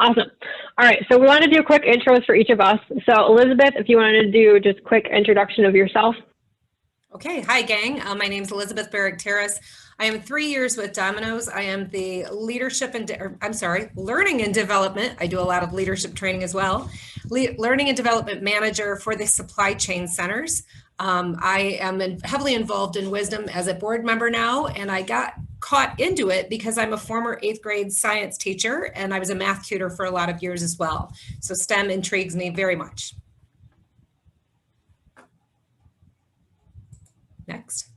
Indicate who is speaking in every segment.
Speaker 1: Awesome. All right, so we want to do quick intros for each of us. So Elizabeth, if you wanted to do just quick introduction of yourself.
Speaker 2: Okay, hi gang. My name is Elizabeth Barrick-Terrace. I am 3 years with Domino's. I am the learning and development. I do a lot of leadership training as well. Learning and development manager for the supply chain centers. I am heavily involved in Wisdom as a board member now, and I got caught into it because I'm a former 8th grade science teacher and I was a math tutor for a lot of years as well. So STEM intrigues me very much. Next.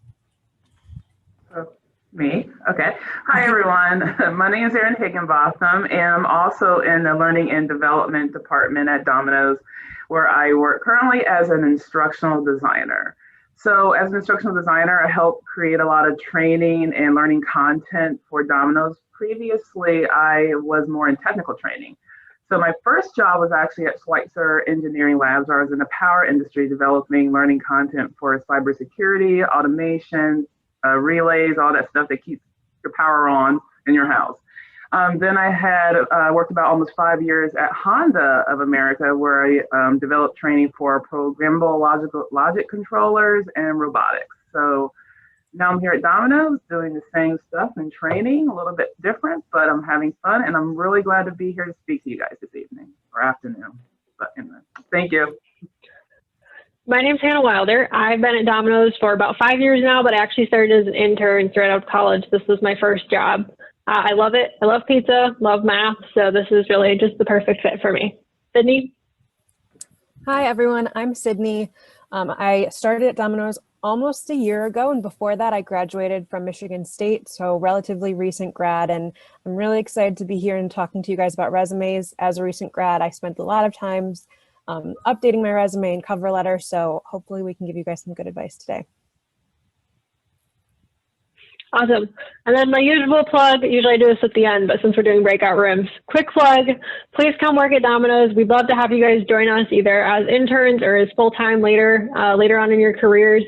Speaker 3: Me? Okay. Hi, everyone. My name is Erin Higginbotham, and I'm also in the Learning and Development Department at Domino's, where I work currently as an instructional designer. So as an instructional designer, I help create a lot of training and learning content for Domino's. Previously, I was more in technical training. So my first job was actually at Schweitzer Engineering Labs, where I was in the power industry developing learning content for cybersecurity, automation, relays, all that stuff that keeps your power on in your house. Then I had worked about almost 5 years at Honda of America, where I developed training for programmable logic controllers and robotics. So now I'm here at Domino's doing the same stuff and training, a little bit different, but I'm having fun, and I'm really glad to be here to speak to you guys this evening or afternoon. But anyway, thank you.
Speaker 1: My name's Hannah Wilder. I've been at Domino's for about 5 years now, but I actually started as an intern straight out of college. This was my first job. I love it. I love pizza, love math, so this is really just the perfect fit for me. Sydney?
Speaker 4: Hi, everyone. I'm Sydney. I started at Domino's almost a year ago, and before that I graduated from Michigan State, so relatively recent grad, and I'm really excited to be here and talking to you guys about resumes. As a recent grad, I spent a lot of times updating my resume and cover letter, so hopefully we can give you guys some good advice today.
Speaker 1: Awesome. And then my usual plug, usually I do this at the end, but since we're doing breakout rooms, quick plug, please come work at Domino's. We'd love to have you guys join us either as interns or as full-time later on in your careers.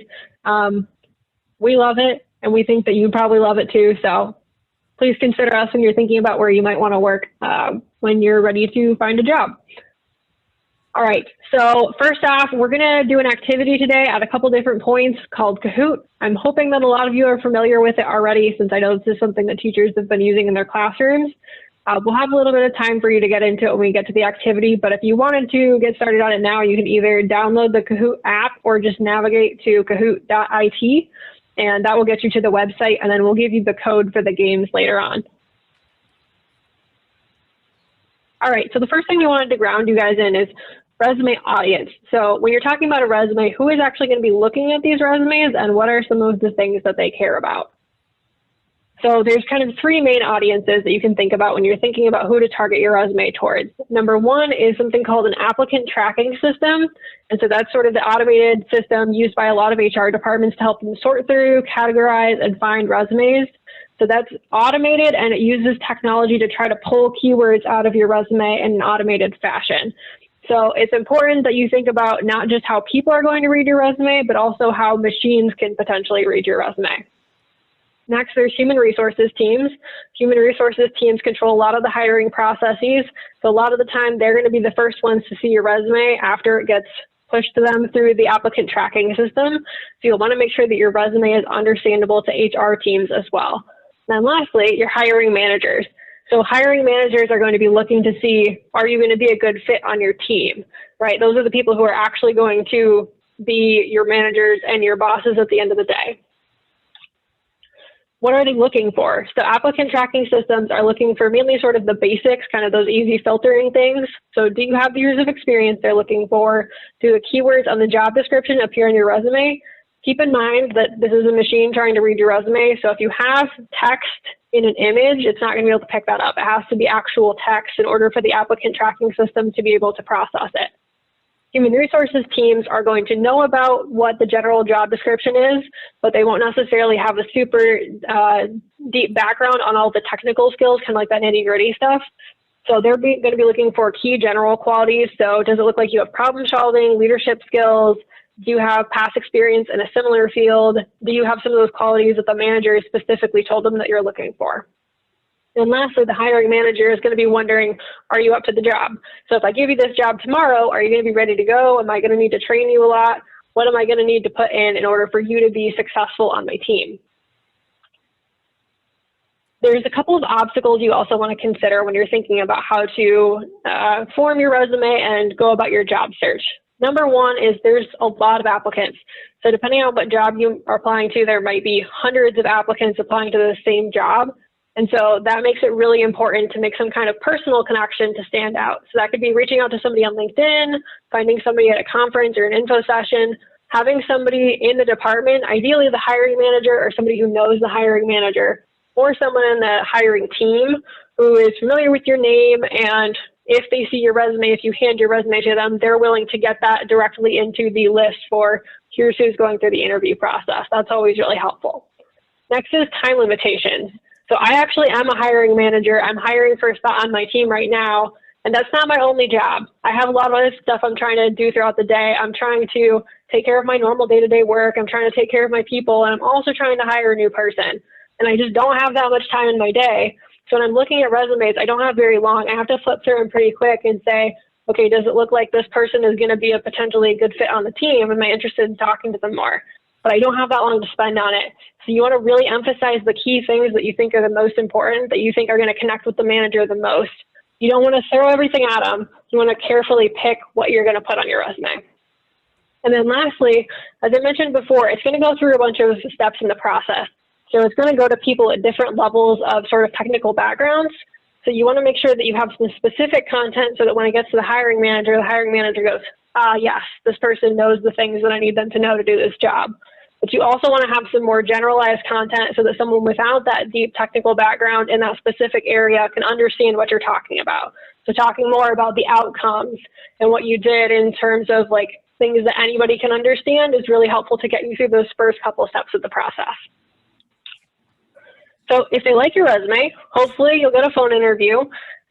Speaker 1: We love it, and we think that you probably love it too. So please consider us when you're thinking about where you might want to work when you're ready to find a job. All right, so first off, we're gonna do an activity today at a couple different points called Kahoot. I'm hoping that a lot of you are familiar with it already, since I know this is something that teachers have been using in their classrooms. We'll have a little bit of time for you to get into it when we get to the activity, but if you wanted to get started on it now, you can either download the Kahoot app or just navigate to kahoot.it, and that will get you to the website, and then we'll give you the code for the games later on. All right, so the first thing we wanted to ground you guys in is resume audience. So when you're talking about a resume, who is actually going to be looking at these resumes and what are some of the things that they care about? So there's kind of three main audiences that you can think about when you're thinking about who to target your resume towards. Number one is something called an applicant tracking system. And so that's sort of the automated system used by a lot of HR departments to help them sort through, categorize, and find resumes. So that's automated, and it uses technology to try to pull keywords out of your resume in an automated fashion. So it's important that you think about not just how people are going to read your resume, but also how machines can potentially read your resume. Next, there's human resources teams. Human resources teams control a lot of the hiring processes. So a lot of the time, they're going to be the first ones to see your resume after it gets pushed to them through the applicant tracking system. So you'll want to make sure that your resume is understandable to HR teams as well. And then lastly, your hiring managers. So hiring managers are going to be looking to see, are you going to be a good fit on your team, right? Those are the people who are actually going to be your managers and your bosses at the end of the day. What are they looking for? So applicant tracking systems are looking for mainly sort of the basics, kind of those easy filtering things. So do you have the years of experience they're looking for? Do the keywords on the job description appear in your resume? Keep in mind that this is a machine trying to read your resume. So if you have text in an image, it's not going to be able to pick that up. It has to be actual text in order for the applicant tracking system to be able to process it. Human resources teams are going to know about what the general job description is, but they won't necessarily have a super deep background on all the technical skills, kind of like that nitty-gritty stuff. So they're going to be looking for key general qualities. So does it look like you have problem solving, leadership skills? Do you have past experience in a similar field? Do you have some of those qualities that the manager specifically told them that you're looking for? And lastly, the hiring manager is going to be wondering, are you up to the job? So if I give you this job tomorrow, are you going to be ready to go? Am I going to need to train you a lot? What am I going to need to put in order for you to be successful on my team? There's a couple of obstacles you also want to consider when you're thinking about how to form your resume and go about your job search. Number one is there's a lot of applicants. So depending on what job you are applying to, there might be hundreds of applicants applying to the same job. And so that makes it really important to make some kind of personal connection to stand out. So that could be reaching out to somebody on LinkedIn, finding somebody at a conference or an info session, having somebody in the department, ideally the hiring manager or somebody who knows the hiring manager, or someone in the hiring team who is familiar with your name, and if they see your resume, if you hand your resume to them, they're willing to get that directly into the list for here's who's going through the interview process. That's always really helpful. Next is time limitations. So I actually am a hiring manager. I'm hiring for a spot on my team right now, and that's not my only job. I have a lot of other stuff I'm trying to do throughout the day. I'm trying to take care of my normal day-to-day work. I'm trying to take care of my people, and I'm also trying to hire a new person. And I just don't have that much time in my day. So when I'm looking at resumes, I don't have very long. I have to flip through them pretty quick and say, okay, does it look like this person is going to be a potentially good fit on the team? Am I interested in talking to them more? But I don't have that long to spend on it. So you want to really emphasize the key things that you think are the most important, that you think are going to connect with the manager the most. You don't want to throw everything at them. You want to carefully pick what you're going to put on your resume. And then lastly, as I mentioned before, it's going to go through a bunch of steps in the process. So it's going to go to people at different levels of sort of technical backgrounds. So you want to make sure that you have some specific content so that when it gets to the hiring manager goes, yes, this person knows the things that I need them to know to do this job. But you also want to have some more generalized content so that someone without that deep technical background in that specific area can understand what you're talking about. So talking more about the outcomes and what you did in terms of like things that anybody can understand is really helpful to get you through those first couple steps of the process. So if they like your resume, hopefully you'll get a phone interview.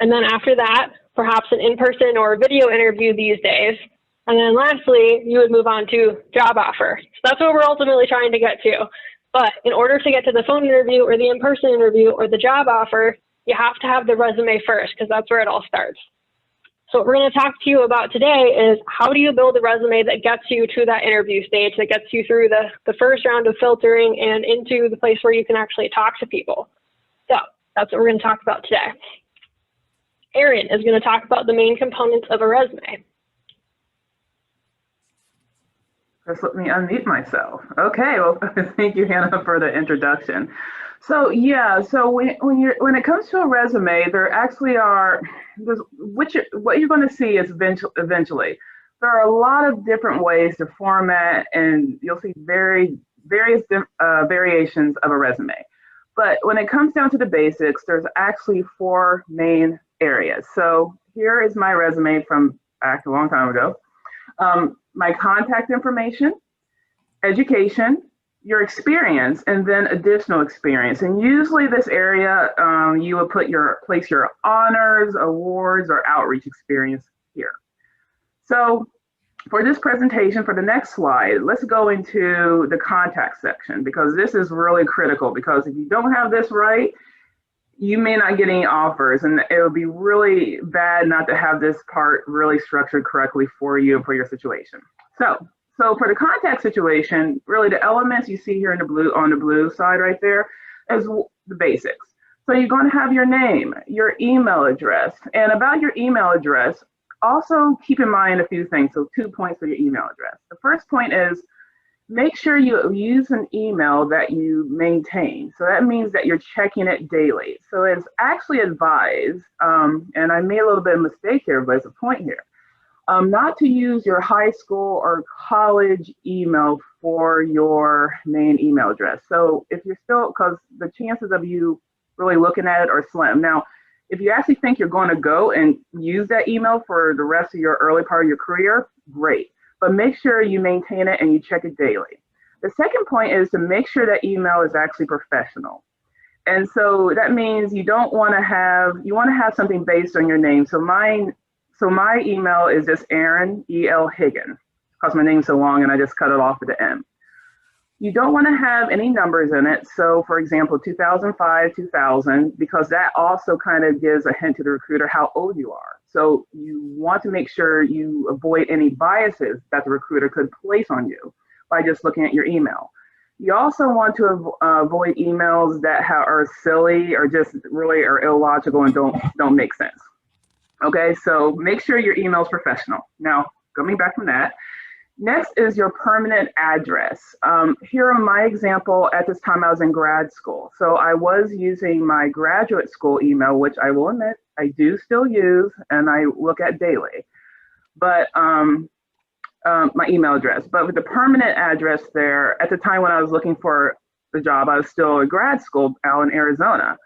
Speaker 1: And then after that, perhaps an in-person or a video interview these days. And then lastly, you would move on to job offer. So that's what we're ultimately trying to get to. But in order to get to the phone interview or the in-person interview or the job offer, you have to have the resume first because that's where it all starts. So what we're going to talk to you about today is how do you build a resume that gets you to that interview stage, that gets you through the first round of filtering and into the place where you can actually talk to people. So that's what we're going to talk about today. Erin is going to talk about the main components of a resume.
Speaker 3: Just let me unmute myself. Okay, well, thank you, Hannah, for the introduction. So yeah, so when it comes to a resume, there actually are what you're going to see is eventually there are a lot of different ways to format, and you'll see various variations of a resume. But when it comes down to the basics, there's actually 4 main areas. So here is my resume from back a long time ago. My contact information, education, your experience, and then additional experience. And usually this area, you would place your honors, awards, or outreach experience here. So for this presentation, for the next slide, let's go into the contact section, because this is really critical, because if you don't have this right, you may not get any offers, and it would be really bad not to have this part really structured correctly for you and for your situation. So for the contact situation, really the elements you see here in the blue, on the blue side right there, is the basics. So you're going to have your name, your email address, and about your email address, also keep in mind a few things. So 2 points for your email address. The first point is make sure you use an email that you maintain. So that means that you're checking it daily. So it's actually advised, and I made a little bit of a mistake here, but it's a point here, not to use your high school or college email for your main email address. So if you're still, because the chances of you really looking at it are slim. Now, if you actually think you're going to go and use that email for the rest of your early part of your career, great. But make sure you maintain it and you check it daily. The second point is to make sure that email is actually professional. And so that means you want to have something based on your name. So my email is just Erin, E.L. Higgin, because my name's so long and I just cut it off at the end. You don't want to have any numbers in it. So for example, 2005, 2000, because that also kind of gives a hint to the recruiter how old you are. So you want to make sure you avoid any biases that the recruiter could place on you by just looking at your email. You also want to avoid emails that are silly or just really are illogical and don't make sense. Okay, so make sure your email is professional. Now, coming back from that, next is your permanent address. Here on my example, at this time I was in grad school. So I was using my graduate school email, which I will admit I do still use and I look at daily. But my email address. But with the permanent address there, at the time when I was looking for the job, I was still at grad school out in Arizona.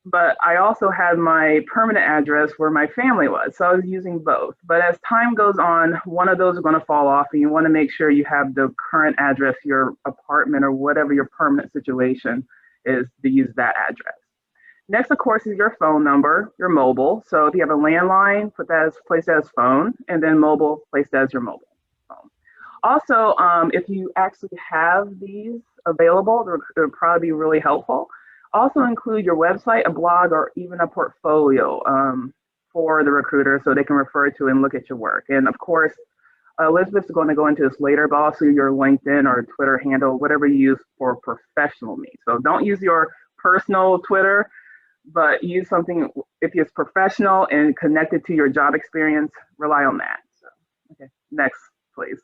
Speaker 3: But I also had my permanent address where my family was. So I was using both. But as time goes on, one of those are going to fall off, and you want to make sure you have the current address, your apartment or whatever your permanent situation is, to use that address. Next, of course, is your phone number, your mobile. So if you have a landline, place that as phone, and then mobile, place that as your mobile phone. Also, if you actually have these available, they'll probably be really helpful. Also include your website, a blog, or even a portfolio for the recruiter so they can refer to and look at your work. And of course, Elizabeth's going to go into this later, but also your LinkedIn or Twitter handle, whatever you use for professional needs. So don't use your personal Twitter, but use something, if it's professional and connected to your job experience, rely on that. So, okay, next, please.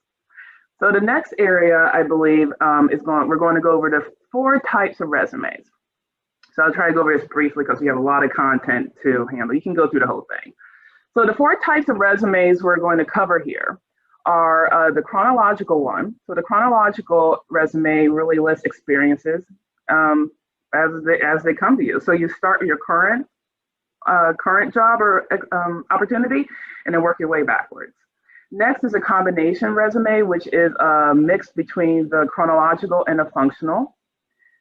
Speaker 3: So the next area, I believe, we're going to go over the 4 types of resumes. So I'll try to go over this briefly because we have a lot of content to handle. You can go through the whole thing. So the 4 types of resumes we're going to cover here are the chronological one. So the chronological resume really lists experiences as they come to you. So you start with your current job or opportunity and then work your way backwards. Next is a combination resume, which is a mix between the chronological and the functional.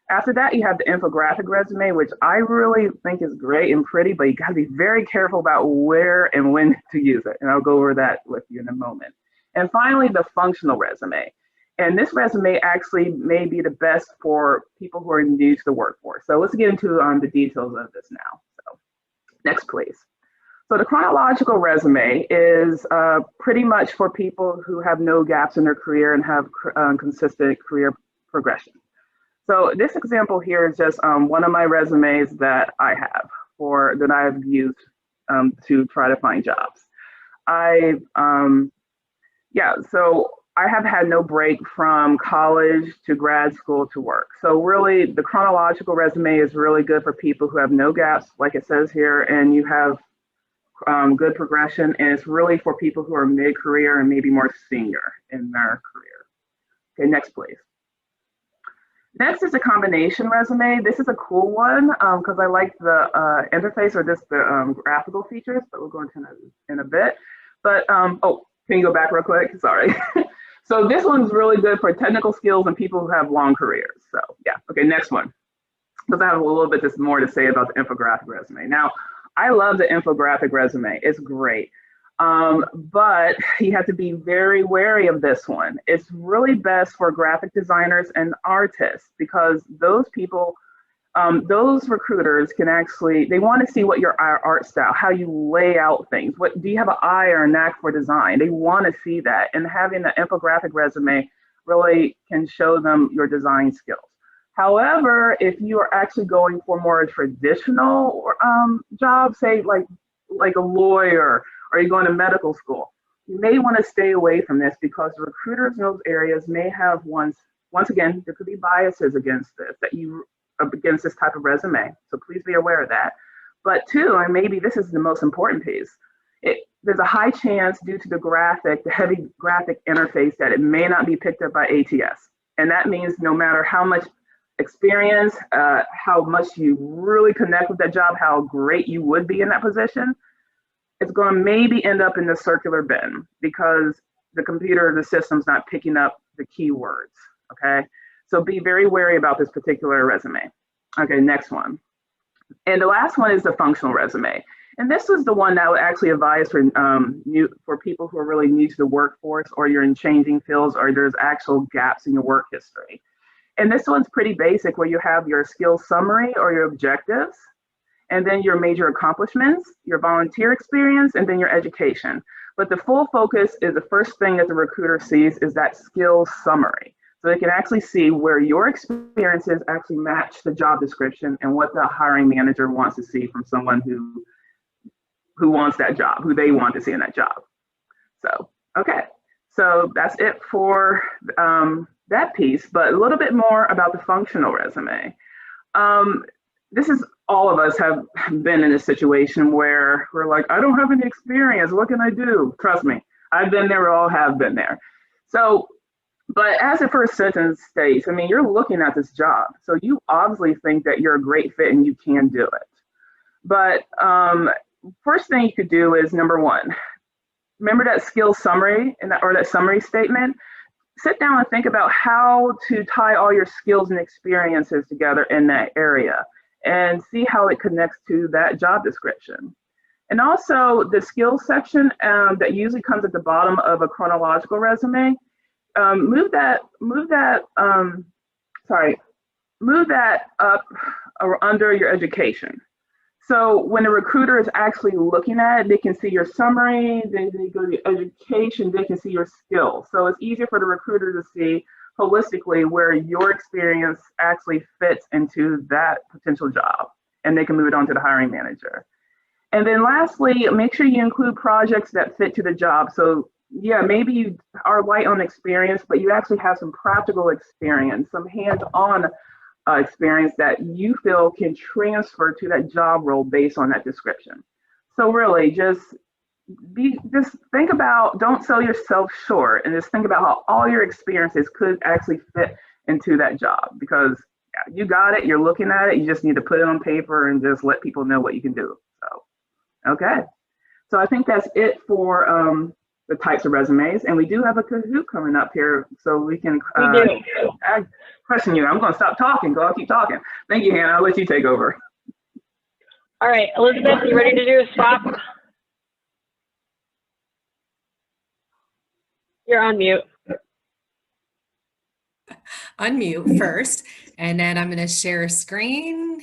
Speaker 3: After that, you have the infographic resume, which I really think is great and pretty, but you got to be very careful about where and when to use it. And I'll go over that with you in a moment. And finally, the functional resume. And this resume actually may be the best for people who are new to the workforce. So let's get into the details of this now. So next, please. So the chronological resume is pretty much for people who have no gaps in their career and have consistent career progression. So this example here is just one of my resumes that I have that I've used to try to find jobs. So I have had no break from college to grad school to work. So really the chronological resume is really good for people who have no gaps, like it says here, and you have good progression, and it's really for people who are mid-career and maybe more senior in their career. Okay, next please. Next is a combination resume. This is a cool one because I like the interface or just the graphical features, but we'll go into that in a bit. But, can you go back real quick? Sorry. So this one's really good for technical skills and people who have long careers. So yeah, okay, next one. Because I have a little bit more to say about the infographic resume. Now, I love the infographic resume. It's great. But you have to be very wary of this one. It's really best for graphic designers and artists because those people, those recruiters can actually, they want to see what your art style, how you lay out things. What do you have an eye or a knack for design? They want to see that. And having the infographic resume really can show them your design skills. However, if you are actually going for more traditional jobs, say like a lawyer, or you're going to medical school, you may want to stay away from this because recruiters in those areas may have once again, there could be biases against this type of resume. So please be aware of that. But 2, and maybe this is the most important piece, there's a high chance due to the heavy graphic interface that it may not be picked up by ATS. And that means no matter how much experience, how much you really connect with that job, how great you would be in that position, it's going to maybe end up in the circular bin because the system's not picking up the keywords, okay? So be very wary about this particular resume. Okay, next one. And the last one is the functional resume. And this is the one that I would actually advise for people who are really new to the workforce or you're in changing fields or there's actual gaps in your work history. And this one's pretty basic, where you have your skills summary or your objectives, and then your major accomplishments, your volunteer experience, and then your education. But the full focus is the first thing that the recruiter sees is that skills summary. So they can actually see where your experiences actually match the job description and what the hiring manager wants to see from someone who wants that job, who they want to see in that job. So, okay. So that's it for that piece, but a little bit more about the functional resume. This is, all of us have been in a situation where we're like, I don't have any experience. What can I do? Trust me, I've been there. We all have been there. So, but as the first sentence states, I mean, you're looking at this job. So you obviously think that you're a great fit and you can do it. But first thing you could do is, number one, remember that skills summary or that summary statement. Sit down and think about how to tie all your skills and experiences together in that area and see how it connects to that job description. And also the skills section that usually comes at the bottom of a chronological resume, move that up or under your education. So when a recruiter is actually looking at it, they can see your summary, then they go to your education, they can see your skills. So it's easier for the recruiter to see holistically where your experience actually fits into that potential job, and they can move it on to the hiring manager. And then lastly, make sure you include projects that fit to the job. So yeah, maybe you are light on experience, but you actually have some practical experience, some hands-on experience that you feel can transfer to that job role based on that description. So really just think about, don't sell yourself short, and just think about how all your experiences could actually fit into that job, because you got it, you're looking at it, you just need to put it on paper and just let people know what you can do. So, okay. So I think that's it for the types of resumes, and we do have a Kahoot coming up here, so we can I'm pressing you. I'm going to stop talking. I'll keep talking. Thank you, Hannah. I'll let you take over.
Speaker 1: All right, Elizabeth, you ready to do a swap? You're on mute.
Speaker 2: Unmute first, and then I'm going to share a screen.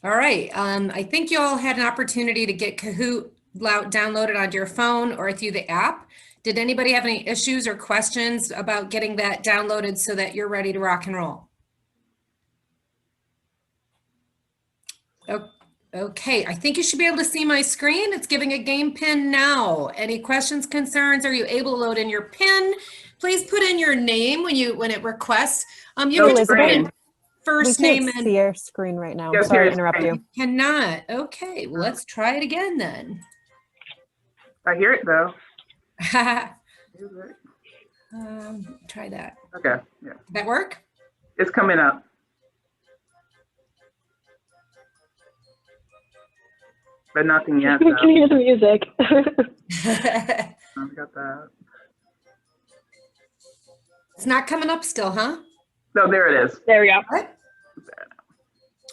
Speaker 2: All right, I think you all had an opportunity to get Kahoot downloaded onto your phone or through the app. Did anybody have any issues or questions about getting that downloaded so that you're ready to rock and roll? Okay, I think you should be able to see my screen. It's giving a game pin now. Any questions, concerns? Are you able to load in your pin? Please put in your name when it requests. You can just put in first name.
Speaker 4: We can't see your screen right now.
Speaker 3: Yes,
Speaker 4: Sorry to interrupt you.
Speaker 2: You cannot. Okay, well, let's try it again then.
Speaker 3: I hear it though.
Speaker 2: Try that.
Speaker 3: Okay, yeah.
Speaker 2: Did that work?
Speaker 3: It's coming up. But nothing yet.
Speaker 1: You can hear the music.
Speaker 3: I've got that.
Speaker 2: It's not coming up still, huh?
Speaker 3: No, there it is.
Speaker 1: There we go.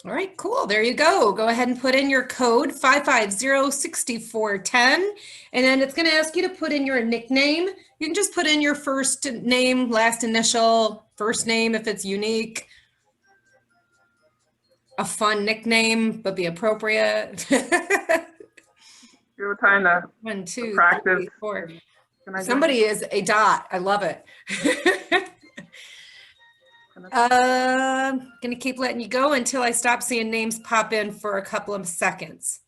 Speaker 2: All right, cool. There you go. Go ahead and put in your code 5506410, and then it's going to ask you to put in your nickname. You can just put in your first name, last initial, first name if it's unique. A fun nickname, but be appropriate.
Speaker 3: You're trying to
Speaker 2: 1, 2,
Speaker 3: practice.
Speaker 2: 3, 4.
Speaker 3: Somebody
Speaker 2: is a dot. I love it. Gonna keep letting you go until I stop seeing names pop in for a couple of seconds.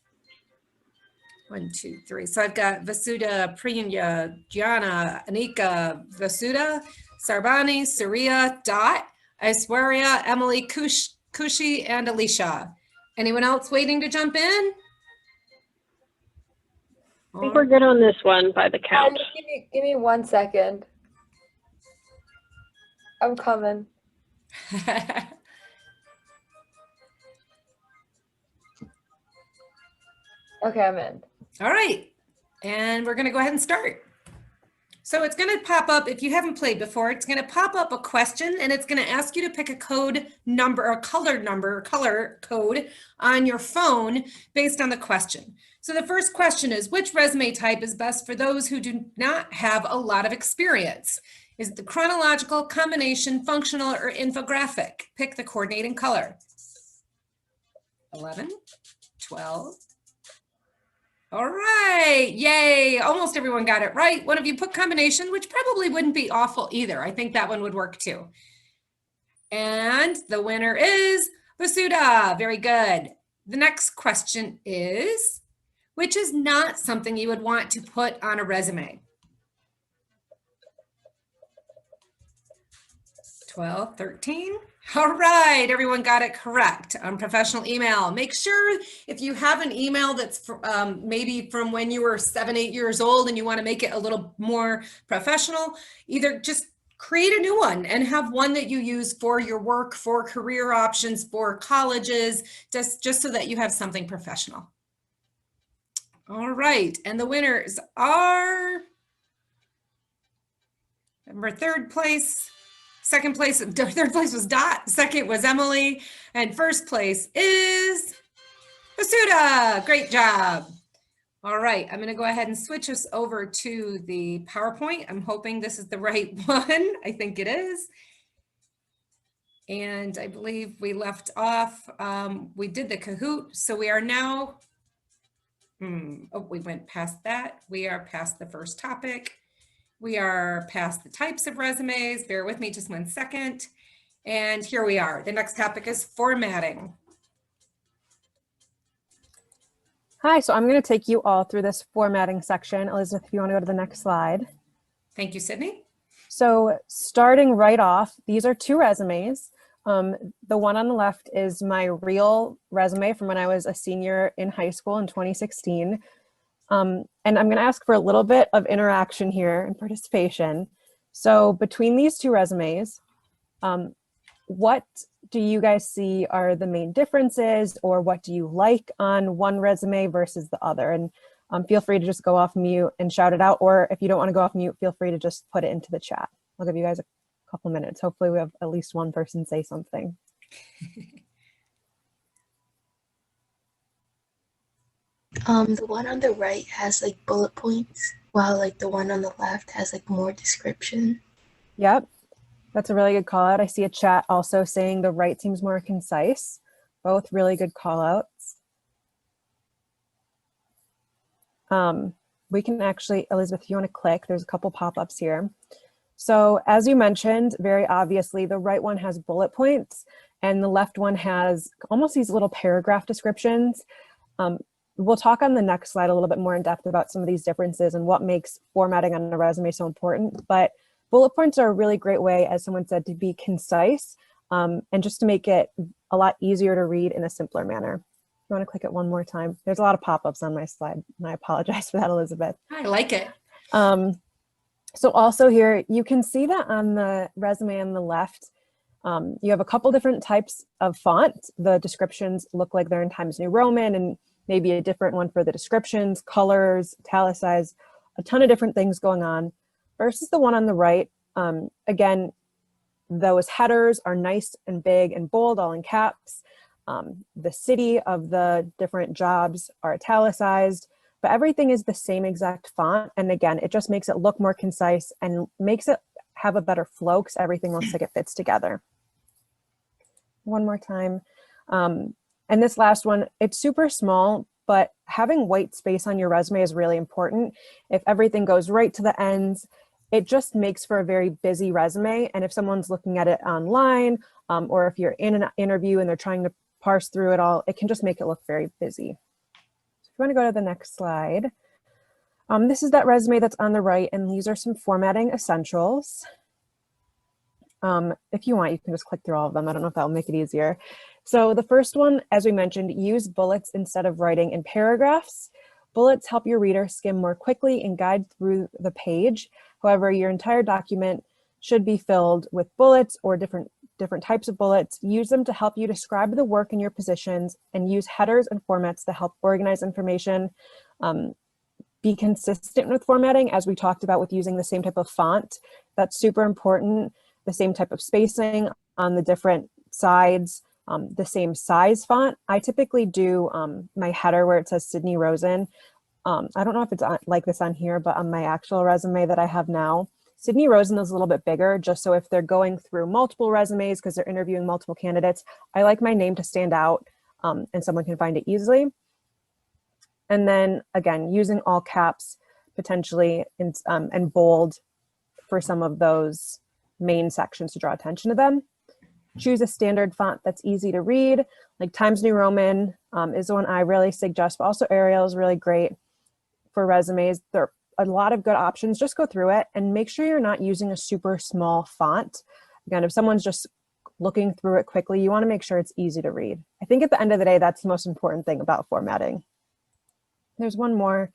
Speaker 2: 1, 2, 3. So I've got Vasuda, Priya, Gianna, Anika, Vasuda, Sarbani, Surya, Dot, Aishwarya, Emily, Kushi, and Alicia. Anyone else waiting to jump in?
Speaker 1: I think we're good on this one by the count.
Speaker 5: Give me 1 second. I'm coming. Okay, I'm in.
Speaker 2: All right, and we're going to go ahead and start. So it's going to pop up, if you haven't played before, it's going to pop up a question, and it's going to ask you to pick a code number, or color code on your phone based on the question. So the first question is, which resume type is best for those who do not have a lot of experience? Is it the chronological, combination, functional, or infographic? Pick the coordinating color. 11, 12. All right, yay, almost everyone got it right. One of you put combination, which probably wouldn't be awful either. I think that one would work too. And the winner is Basuda, very good. The next question is, which is not something you would want to put on a resume? 12, 13. All right, everyone got it correct. Unprofessional email. Make sure if you have an email that's maybe from when you were 7, 8 years old and you want to make it a little more professional, either just create a new one and have one that you use for your work, for career options, for colleges, just so that you have something professional. All right, and the winners are, remember, third place was Dot, second was Emily, and first place is Basuda. Great job. All right, I'm gonna go ahead and switch us over to the PowerPoint. I'm hoping this is the right one. I think it is. And I believe we left off, we did the Kahoot, so we are now, oh, we went past that. We are past the first topic. We are past the types of resumes. Bear with me just 1 second. And here we are. The next topic is formatting.
Speaker 4: Hi, so I'm going to take you all through this formatting section. Elizabeth, if you want to go to the next slide.
Speaker 2: Thank you, Sydney.
Speaker 4: So starting right off, these are 2 resumes. The one on the left is my real resume from when I was a senior in high school in 2016. And I'm going to ask for a little bit of interaction here and participation. So between these 2 resumes, what do you guys see are the main differences, or what do you like on one resume versus the other? And feel free to just go off mute and shout it out, or if you don't want to go off mute, feel free to just put it into the chat. I'll give you guys a couple minutes. Hopefully we have at least one person say something.
Speaker 6: The one on the right has like bullet points, while like the one on the left has like more description.
Speaker 4: Yep, that's a really good call out. I see a chat also saying the right seems more concise. Both really good call outs. We can actually, Elizabeth, if you want to click, there's a couple pop-ups here. So as you mentioned, very obviously, the right one has bullet points and the left one has almost these little paragraph descriptions. We'll talk on the next slide a little bit more in depth about some of these differences and what makes formatting on a resume so important. But bullet points are a really great way, as someone said, to be concise and just to make it a lot easier to read in a simpler manner. You want to click it one more time? There's a lot of pop-ups on my slide, and I apologize for that, Elizabeth.
Speaker 2: I like it.
Speaker 4: So also here, you can see that on the resume on the left, you have a couple different types of font. The descriptions look like they're in Times New Roman, and maybe a different one for the descriptions, colors, italicized, a ton of different things going on. Versus the one on the right, again, those headers are nice and big and bold, all in caps. The city of the different jobs are italicized, but everything is the same exact font. And again, it just makes it look more concise and makes it have a better flow because everything looks like it fits together. One more time. And this last one, it's super small, but having white space on your resume is really important. If everything goes right to the ends, it just makes for a very busy resume. And if someone's looking at it online, or if you're in an interview and they're trying to parse through it all, it can just make it look very busy. So if you want to go to the next slide, this is that resume that's on the right, and these are some formatting essentials. If you want, you can just click through all of them. I don't know if that will make it easier. So the first one, as we mentioned, use bullets instead of writing in paragraphs. Bullets help your reader skim more quickly and guide through the page. However, your entire document should be filled with bullets or different types of bullets. Use them to help you describe the work in your positions, and use headers and formats to help organize information. Be consistent with formatting, as we talked about with using the same type of font. That's super important. The same type of spacing on the different sides. the same size font. I typically do my header where it says Sydney Rosen. I don't know if it's like this on here, but on my actual resume that I have now, Sydney Rosen is a little bit bigger, just so if they're going through multiple resumes because they're interviewing multiple candidates, I like my name to stand out and someone can find it easily. And then again, using all caps potentially and bold for some of those main sections to draw attention to them. Choose a standard font that's easy to read, like Times New Roman is the one I really suggest, but also Arial is really great for resumes. There are a lot of good options. Just go through it and make sure you're not using a super small font. Again, if someone's just looking through it quickly, you want to make sure it's easy to read. I think at the end of the day, that's the most important thing about formatting. There's one more.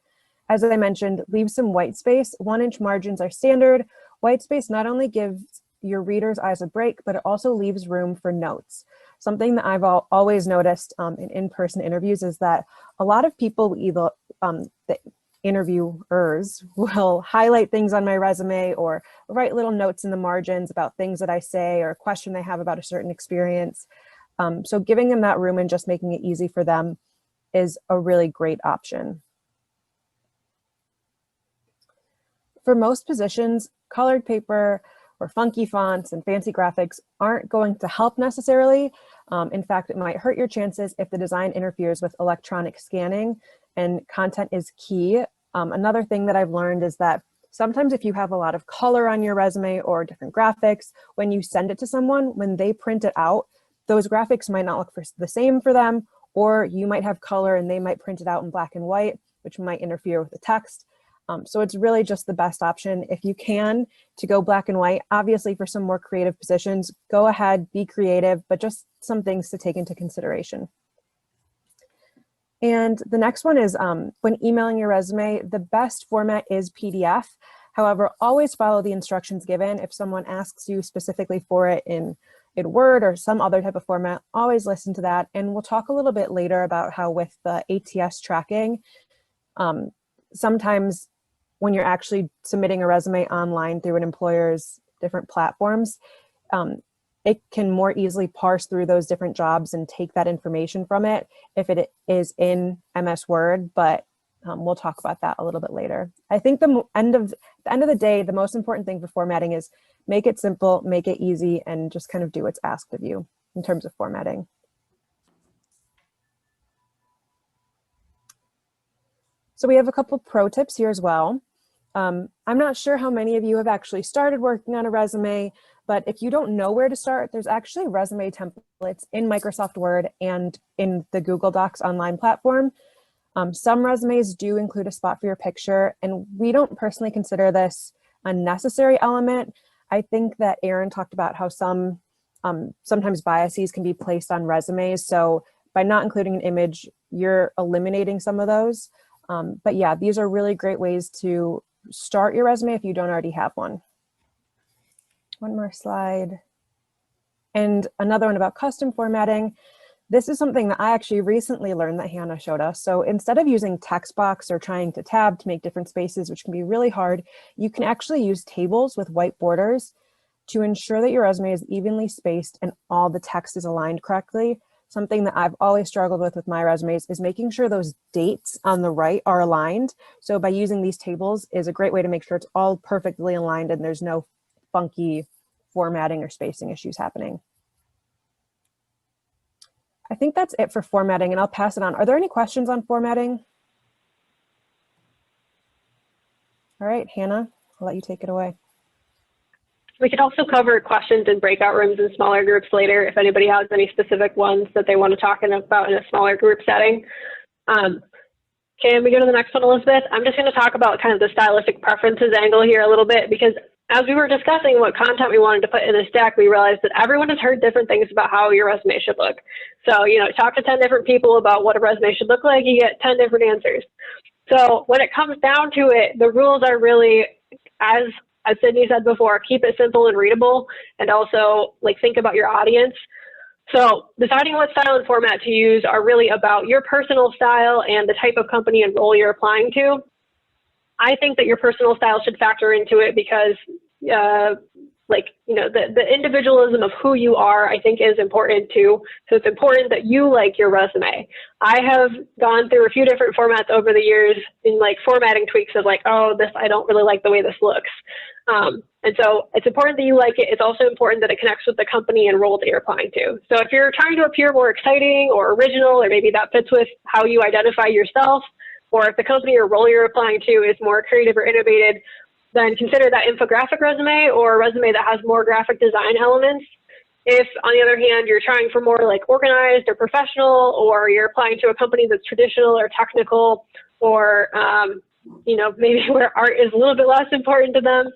Speaker 4: As I mentioned, leave some white space. 1-inch margins are standard. White space not only gives your reader's eyes a break, but it also leaves room for notes. Something that I've always noticed in in-person interviews is that a lot of people, either the interviewers will highlight things on my resume or write little notes in the margins about things that I say or a question they have about a certain experience. So giving them that room and just making it easy for them is a really great option. For most positions, colored paper or funky fonts and fancy graphics aren't going to help necessarily. In fact, it might hurt your chances if the design interferes with electronic scanning, and content is key. Another thing that I've learned is that sometimes if you have a lot of color on your resume or different graphics, when you send it to someone, when they print it out, those graphics might not look the same for them, or you might have color and they might print it out in black and white, which might interfere with the text. So it's really just the best option if you can to go black and white. Obviously for some more creative positions, go ahead, be creative, but just some things to take into consideration. And the next one is when emailing your resume, the best format is PDF. However, always follow the instructions given. If someone asks you specifically for it in Word or some other type of format, always listen to that. And we'll talk a little bit later about how with the ATS tracking, sometimes when you're actually submitting a resume online through an employer's different platforms, it can more easily parse through those different jobs and take that information from it if it is in MS Word, but we'll talk about that a little bit later. I think the end of the day, the most important thing for formatting is make it simple, make it easy, and just kind of do what's asked of you in terms of formatting. So we have a couple pro tips here as well. I'm not sure how many of you have actually started working on a resume, but if you don't know where to start, there's actually resume templates in Microsoft Word and in the Google Docs online platform. Some resumes do include a spot for your picture, and we don't personally consider this a necessary element. I think that Aaron talked about how sometimes biases can be placed on resumes. So by not including an image, you're eliminating some of those. But yeah, these are really great ways to start your resume if you don't already have one. One more slide. And another one about custom formatting. This is something that I actually recently learned that Hannah showed us. So instead of using text box or trying to tab to make different spaces, which can be really hard, you can actually use tables with white borders to ensure that your resume is evenly spaced and all the text is aligned correctly. Something that I've always struggled with my resumes is making sure those dates on the right are aligned. So by using these tables is a great way to make sure it's all perfectly aligned and there's no funky formatting or spacing issues happening. I think that's it for formatting, and I'll pass it on. Are there any questions on formatting? All right, Hannah, I'll let you take it away.
Speaker 1: We could also cover questions in breakout rooms in smaller groups later if anybody has any specific ones that they want to talk about in a smaller group setting. Can we go to the next one, Elizabeth? I'm just going to talk about kind of the stylistic preferences angle here a little bit, because as we were discussing what content we wanted to put in this deck, we realized that everyone has heard different things about how your resume should look. So, talk to 10 different people about what a resume should look like, you get 10 different answers. So when it comes down to it, the rules are really, as Sydney said before, keep it simple and readable, and also think about your audience. So deciding what style and format to use are really about your personal style and the type of company and role you're applying to. I think that your personal style should factor into it because like, you know, the individualism of who you are, I think is important too. So it's important that you like your resume. I have gone through a few different formats over the years in like formatting tweaks of like, oh, this, I don't really like the way this looks. And so it's important that you like it. It's also important that it connects with the company and role that you're applying to. So if you're trying to appear more exciting or original, or maybe that fits with how you identify yourself, or if the company or role you're applying to is more creative or innovative, then consider that infographic resume or a resume that has more graphic design elements. If, on the other hand, you're trying for more like organized or professional, or you're applying to a company that's traditional or technical, or you know, maybe where art is a little bit less important to them,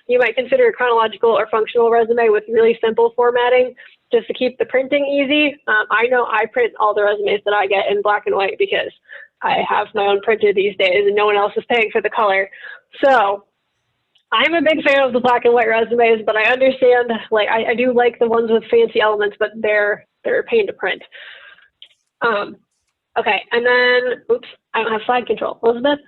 Speaker 1: you might consider a chronological or functional resume with really simple formatting, just to keep the printing easy. I know I print all the resumes that I get in black and white because I have my own printer these days and no one else is paying for the color. So I'm a big fan of the black and white resumes, but I understand, like, I do like the ones with fancy elements, but they're a pain to print. Okay, and then, oops, I don't have slide control. Elizabeth?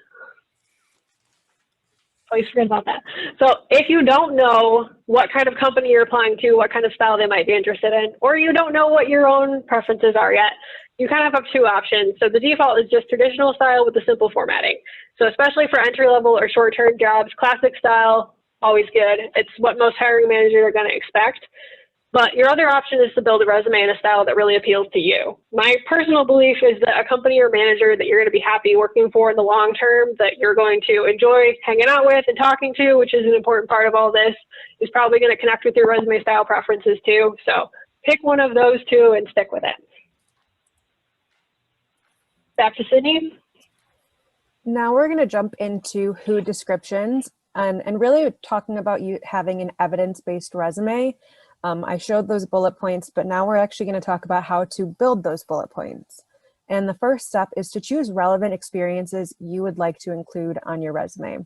Speaker 1: Always forget about that. So if you don't know what kind of company you're applying to, what kind of style they might be interested in, or you don't know what your own preferences are yet, you kind of have two options. So the default is just traditional style with the simple formatting. So especially for entry-level or short-term jobs, classic style, always good. It's what most hiring managers are going to expect. But your other option is to build a resume in a style that really appeals to you. My personal belief is that a company or manager that you're going to be happy working for in the long term, that you're going to enjoy hanging out with and talking to, which is an important part of all this, is probably going to connect with your resume style preferences too. So pick one of those two and stick with it. Back to Sydney.
Speaker 4: Now we're going to jump into who descriptions and really talking about you having an evidence-based resume. I showed those bullet points, but now we're actually going to talk about how to build those bullet points. And the first step is to choose relevant experiences you would like to include on your resume,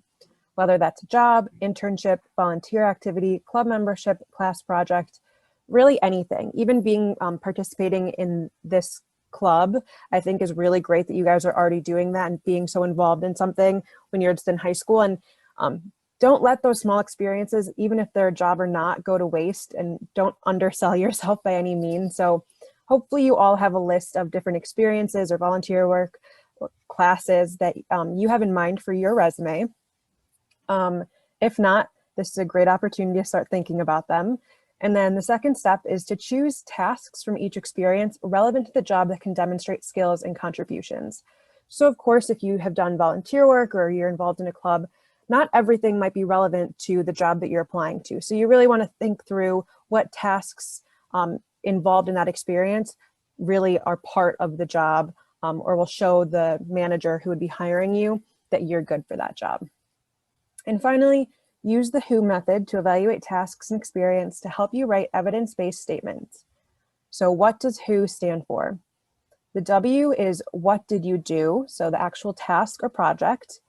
Speaker 4: whether that's a job, internship, volunteer activity, club membership, class project, really anything. Even being participating in this club, I think is really great that you guys are already doing that and being so involved in something when you're just in high school. And don't let those small experiences, even if they're a job or not, go to waste, and don't undersell yourself by any means. So hopefully you all have a list of different experiences or volunteer work or classes that you have in mind for your resume. If not, this is a great opportunity to start thinking about them. And then the second step is to choose tasks from each experience relevant to the job that can demonstrate skills and contributions. So of course, if you have done volunteer work or you're involved in a club, not everything might be relevant to the job that you're applying to. So you really want to think through what tasks involved in that experience really are part of the job, or will show the manager who would be hiring you that you're good for that job. And finally, use the WHO method to evaluate tasks and experience to help you write evidence-based statements. So what does WHO stand for? The W is what did you do? So the actual task or project.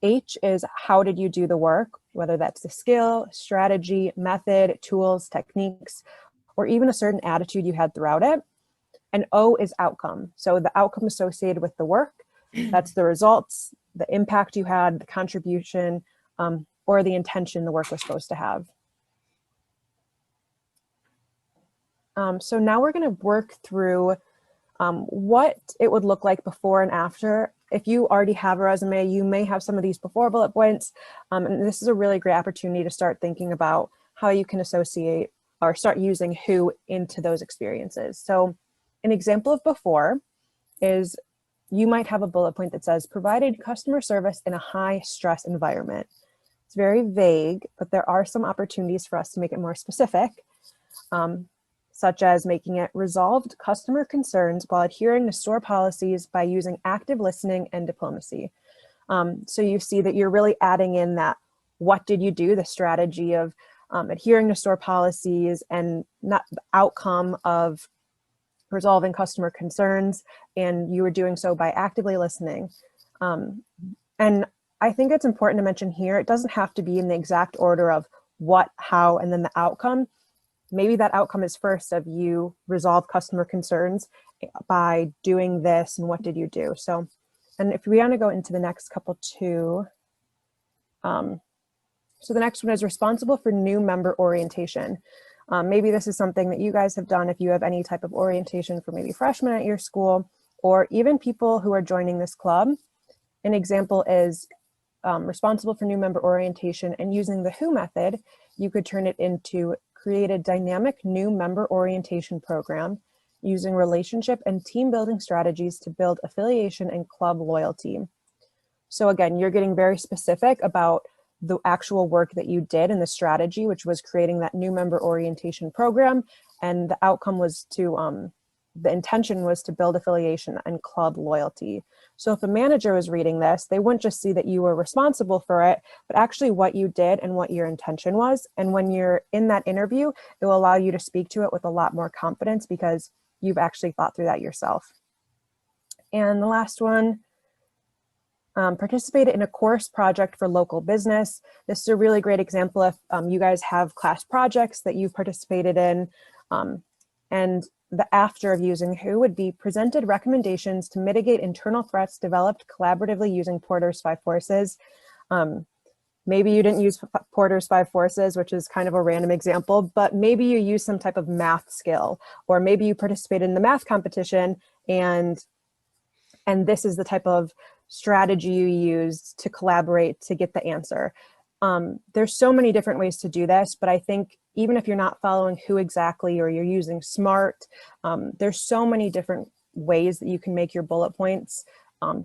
Speaker 4: H is how did you do the work, whether that's the skill, strategy, method, tools, techniques, or even a certain attitude you had throughout it. And O is outcome. So the outcome associated with the work, that's the results, the impact you had, the contribution, or the intention the work was supposed to have. So now we're going to work through what it would look like before and after. If you already have a resume, you may have some of these before bullet points, and this is a really great opportunity to start thinking about how you can associate or start using who into those experiences. So an example of before is you might have a bullet point that says provided customer service in a high stress environment. It's very vague, but there are some opportunities for us to make it more specific, such as making it resolved customer concerns while adhering to store policies by using active listening and diplomacy. So you see that you're really adding in that what did you do, the strategy of adhering to store policies and not the outcome of resolving customer concerns, and you were doing so by actively listening. And I think it's important to mention here, it doesn't have to be in the exact order of what, how, and then the outcome. Maybe that outcome is first of you resolve customer concerns by doing this, and what did you do? So, and if we want to go into the next couple too, So the next one is responsible for new member orientation. Maybe this is something that you guys have done if you have any type of orientation for maybe freshmen at your school, or even people who are joining this club. An example is responsible for new member orientation, and using the WHO method, you could turn it into create a dynamic new member orientation program using relationship and team building strategies to build affiliation and club loyalty. So again, you're getting very specific about the actual work that you did and the strategy, which was creating that new member orientation program. And the outcome was to, the intention was to build affiliation and club loyalty. So if a manager was reading this, they wouldn't just see that you were responsible for it, but actually what you did and what your intention was. And when you're in that interview, it will allow you to speak to it with a lot more confidence because you've actually thought through that yourself. And the last one, participate in a course project for local business. This is a really great example if you guys have class projects that you've participated in. And the after of using WHO would be presented recommendations to mitigate internal threats developed collaboratively using Porter's 5 forces. Maybe you didn't use Porter's 5 forces, which is kind of a random example, but maybe you use some type of math skill, or maybe you participated in the math competition and this is the type of strategy you use to collaborate to get the answer. There's so many different ways to do this, but I think even if you're not following WHO exactly, or you're using SMART, there's so many different ways that you can make your bullet points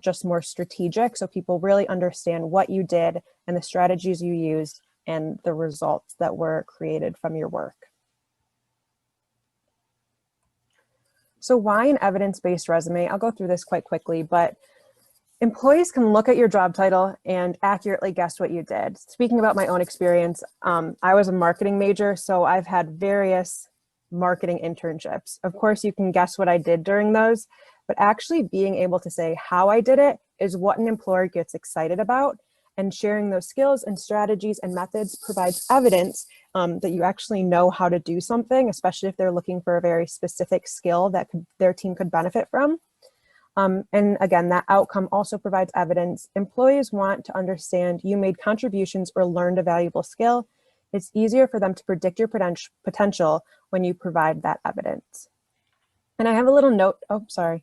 Speaker 4: just more strategic, so people really understand what you did and the strategies you used and the results that were created from your work. So why an evidence-based resume? I'll go through this quite quickly, but employees can look at your job title and accurately guess what you did. Speaking about my own experience, I was a marketing major, so I've had various marketing internships. Of course, you can guess what I did during those, but actually being able to say how I did it is what an employer gets excited about, and sharing those skills and strategies and methods provides evidence that you actually know how to do something, especially if they're looking for a very specific skill that their team could benefit from. And again, that outcome also provides evidence. Employees want to understand you made contributions or learned a valuable skill. It's easier for them to predict your potential when you provide that evidence. And I have a little note, oh, sorry.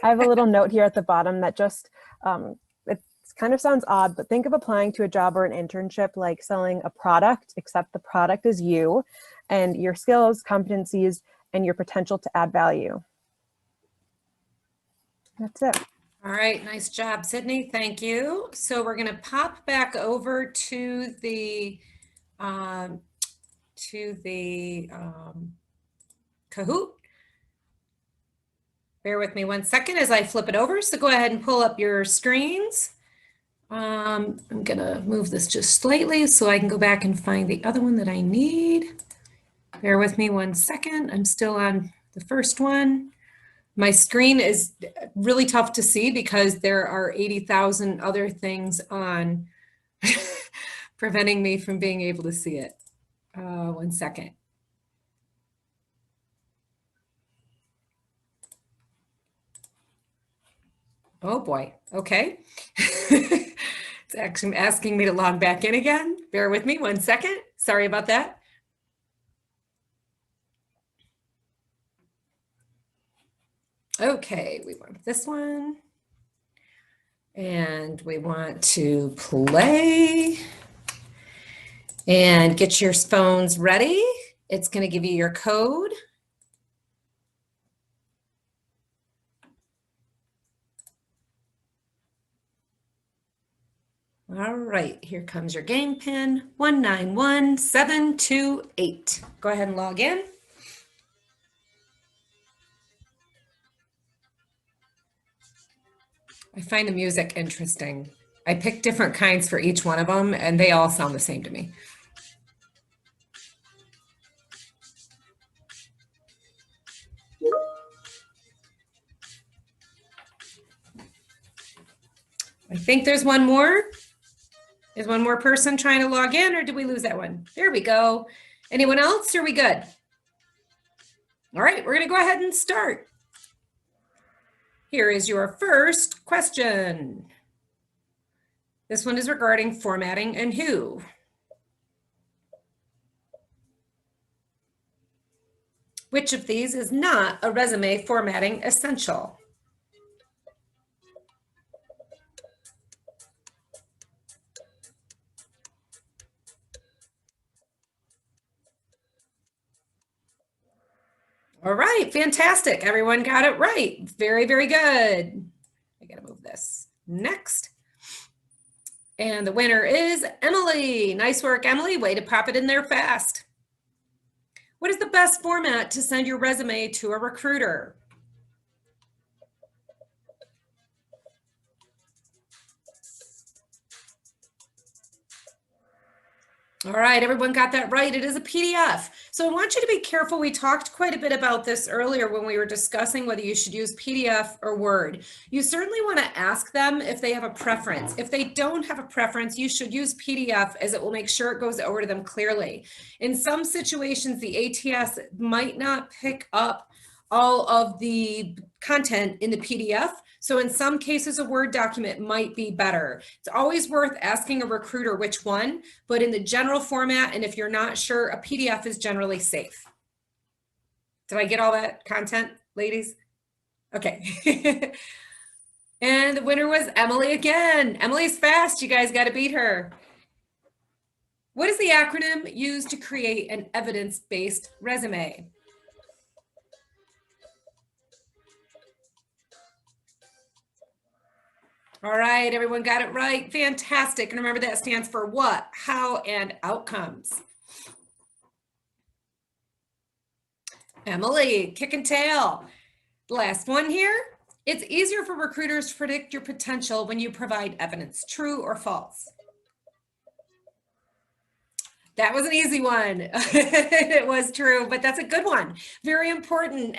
Speaker 4: I have a little note here at the bottom that just, it kind of sounds odd, but think of applying to a job or an internship like selling a product, except the product is you and your skills, competencies, and your potential to add value. That's it.
Speaker 2: All right, nice job, Sydney. Thank you. So we're going to pop back over to the Kahoot. Bear with me one second as I flip it over. So go ahead and pull up your screens. I'm going to move this just slightly so I can go back and find the other one that I need. Bear with me one second. I'm still on the first one. My screen is really tough to see because there are 80,000 other things on preventing me from being able to see it. One second. Oh boy, okay. It's actually asking me to log back in again. Bear with me one second. Sorry about that. Okay, we want this one. And we want to play. And get your phones ready. It's going to give you your code. All right, here comes your game pin, 191728. Go ahead and log in. I find the music interesting. I picked different kinds for each one of them, and they all sound the same to me. I think there's one more. Is one more person trying to log in, or did we lose that one? There we go. Anyone else? Are we good? All right, we're going to go ahead and start. Here is your first question. This one is regarding formatting and WHO. Which of these is not a resume formatting essential? All right, fantastic. Everyone got it right. Very, very good. I gotta move this. Next. And the winner is Emily. Nice work, Emily. Way to pop it in there fast. What is the best format to send your resume to a recruiter? All right, everyone got that right. It is a PDF. So I want you to be careful. We talked quite a bit about this earlier when we were discussing whether you should use PDF or Word. You certainly want to ask them if they have a preference. If they don't have a preference, you should use PDF, as it will make sure it goes over to them clearly. In some situations, the ATS might not pick up all of the content in the PDF. So in some cases, a Word document might be better. It's always worth asking a recruiter which one, but in the general format, and if you're not sure, a PDF is generally safe. Did I get all that content, ladies? Okay. And the winner was Emily again. Emily's fast. You guys got to beat her. What is the acronym used to create an evidence-based resume? All right, everyone got it right. Fantastic. And remember, that stands for what, how, and outcomes. Emily, kick and tail. Last one here. It's easier for recruiters to predict your potential when you provide evidence, true or false. That was an easy one. It was true, but that's a good one. Very important.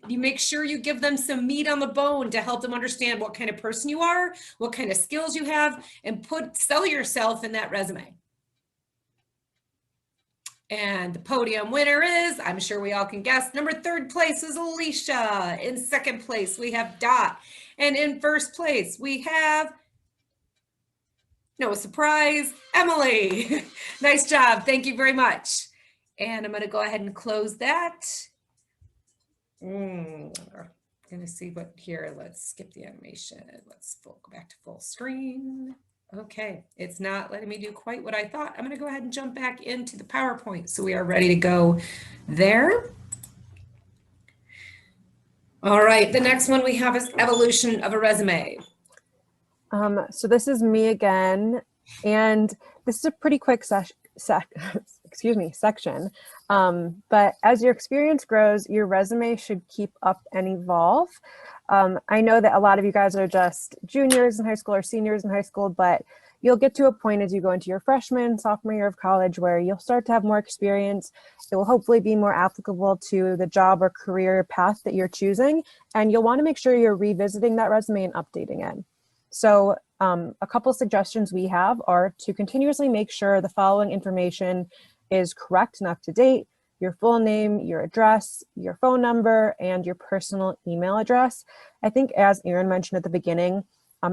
Speaker 2: You make sure you give them some meat on the bone to help them understand what kind of person you are, what kind of skills you have, and sell yourself in that resume. And the podium winner is, I'm sure we all can guess, third place is Alicia. In second place, we have Dot. And in first place, we have, no surprise, Emily. Nice job. Thank you very much. And I'm going to go ahead and close that. I'm going to see what here. Let's skip the animation. Let's go back to full screen. Okay, it's not letting me do quite what I thought. I'm going to go ahead and jump back into the PowerPoint so we are ready to go there. All right, the next one we have is evolution of a resume.
Speaker 4: So this is me again, and this is a pretty quick section. But as your experience grows, your resume should keep up and evolve. I know that a lot of you guys are just juniors in high school or seniors in high school, but you'll get to a point as you go into your freshman, sophomore year of college where you'll start to have more experience. It will hopefully be more applicable to the job or career path that you're choosing, and you'll want to make sure you're revisiting that resume and updating it. So a couple suggestions we have are to continuously make sure the following information is correct and up to date: your full name, your address, your phone number, and your personal email address. I think, as Erin mentioned at the beginning,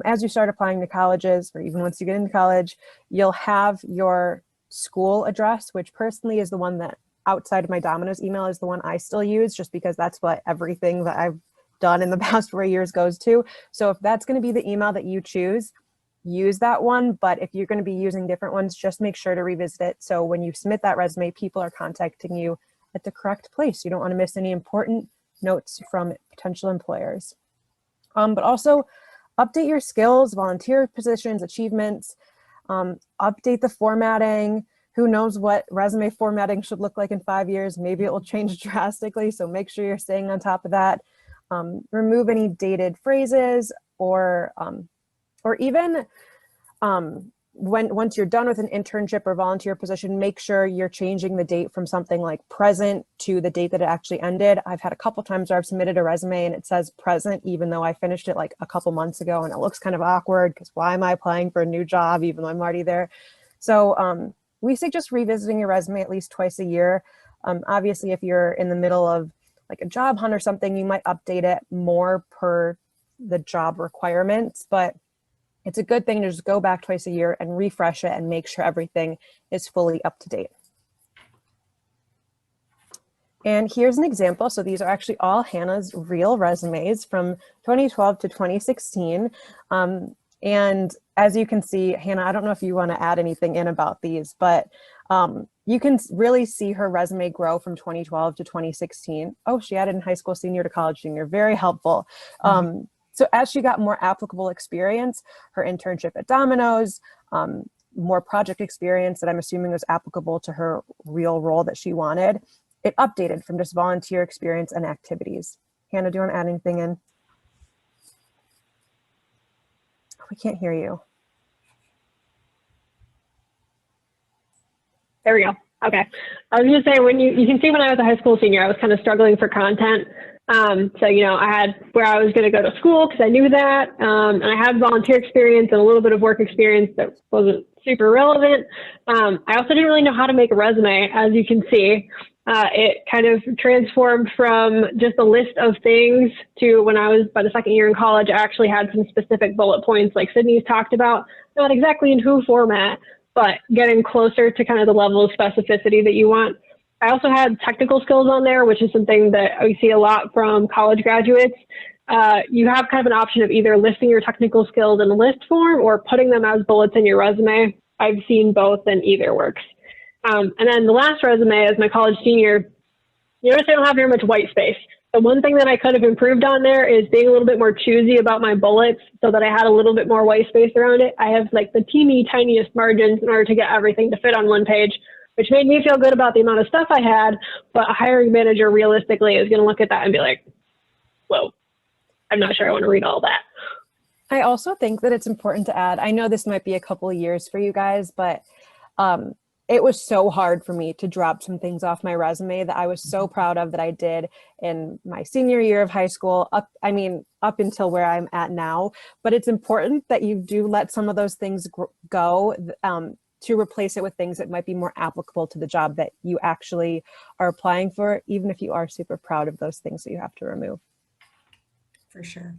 Speaker 4: as you start applying to colleges, or even once you get into college, you'll have your school address, which personally is the one that, outside of my Domino's email, is the one I still use, just because that's what everything that I've done in the past 4 years goes to. So if that's going to be the email that you choose, use that one. But if you're going to be using different ones, just make sure to revisit it. So when you submit that resume, people are contacting you at the correct place. You don't want to miss any important notes from potential employers. But also update your skills, volunteer positions, achievements, update the formatting. Who knows what resume formatting should look like in 5 years? Maybe it will change drastically. So make sure you're staying on top of that. Remove any dated phrases, or even once you're done with an internship or volunteer position, make sure you're changing the date from something like present to the date that it actually ended. I've had a couple times where I've submitted a resume and it says present, even though I finished it like a couple months ago, and it looks kind of awkward because why am I applying for a new job even though I'm already there? So we suggest revisiting your resume at least twice a year. Obviously, if you're in the middle of like a job hunt or something, you might update it more per the job requirements, but it's a good thing to just go back twice a year and refresh it and make sure everything is fully up to date. And here's an example. So these are actually all Hannah's real resumes from 2012 to 2016. And as you can see, Hannah, I don't know if you want to add anything in about these, but you can really see her resume grow from 2012 to 2016. Oh, she added in high school senior to college junior, very helpful. So as she got more applicable experience, her internship at Domino's, more project experience that I'm assuming was applicable to her real role that she wanted, it updated from just volunteer experience and activities. Hannah, do you want to add anything in? We can't hear you.
Speaker 1: There we go. Okay. I was going to say, when you can see when I was a high school senior, I was kind of struggling for content. So, you know, I had where I was going to go to school because I knew that. And I had volunteer experience and a little bit of work experience that wasn't super relevant. I also didn't really know how to make a resume, as you can see. It kind of transformed from just a list of things to when I was by the second year in college, I actually had some specific bullet points like Sydney's talked about, not exactly in Who format, but getting closer to kind of the level of specificity that you want. I also had technical skills on there, which is something that we see a lot from college graduates. You have kind of an option of either listing your technical skills in a list form or putting them as bullets in your resume. I've seen both and either works. And then the last resume as my college senior, you notice I don't have very much white space. The one thing that I could have improved on there is being a little bit more choosy about my bullets so that I had a little bit more white space around it. I have like the teeny tiniest margins in order to get everything to fit on one page, which made me feel good about the amount of stuff I had. But a hiring manager realistically is going to look at that and be like, whoa, I'm not sure I want to read all that.
Speaker 4: I also think that it's important to add, I know this might be a couple of years for you guys, but it was so hard for me to drop some things off my resume that I was so proud of that I did in my senior year of high school, up until where I'm at now. But it's important that you do let some of those things go to replace it with things that might be more applicable to the job that you actually are applying for, even if you are super proud of those things that you have to remove.
Speaker 2: For sure.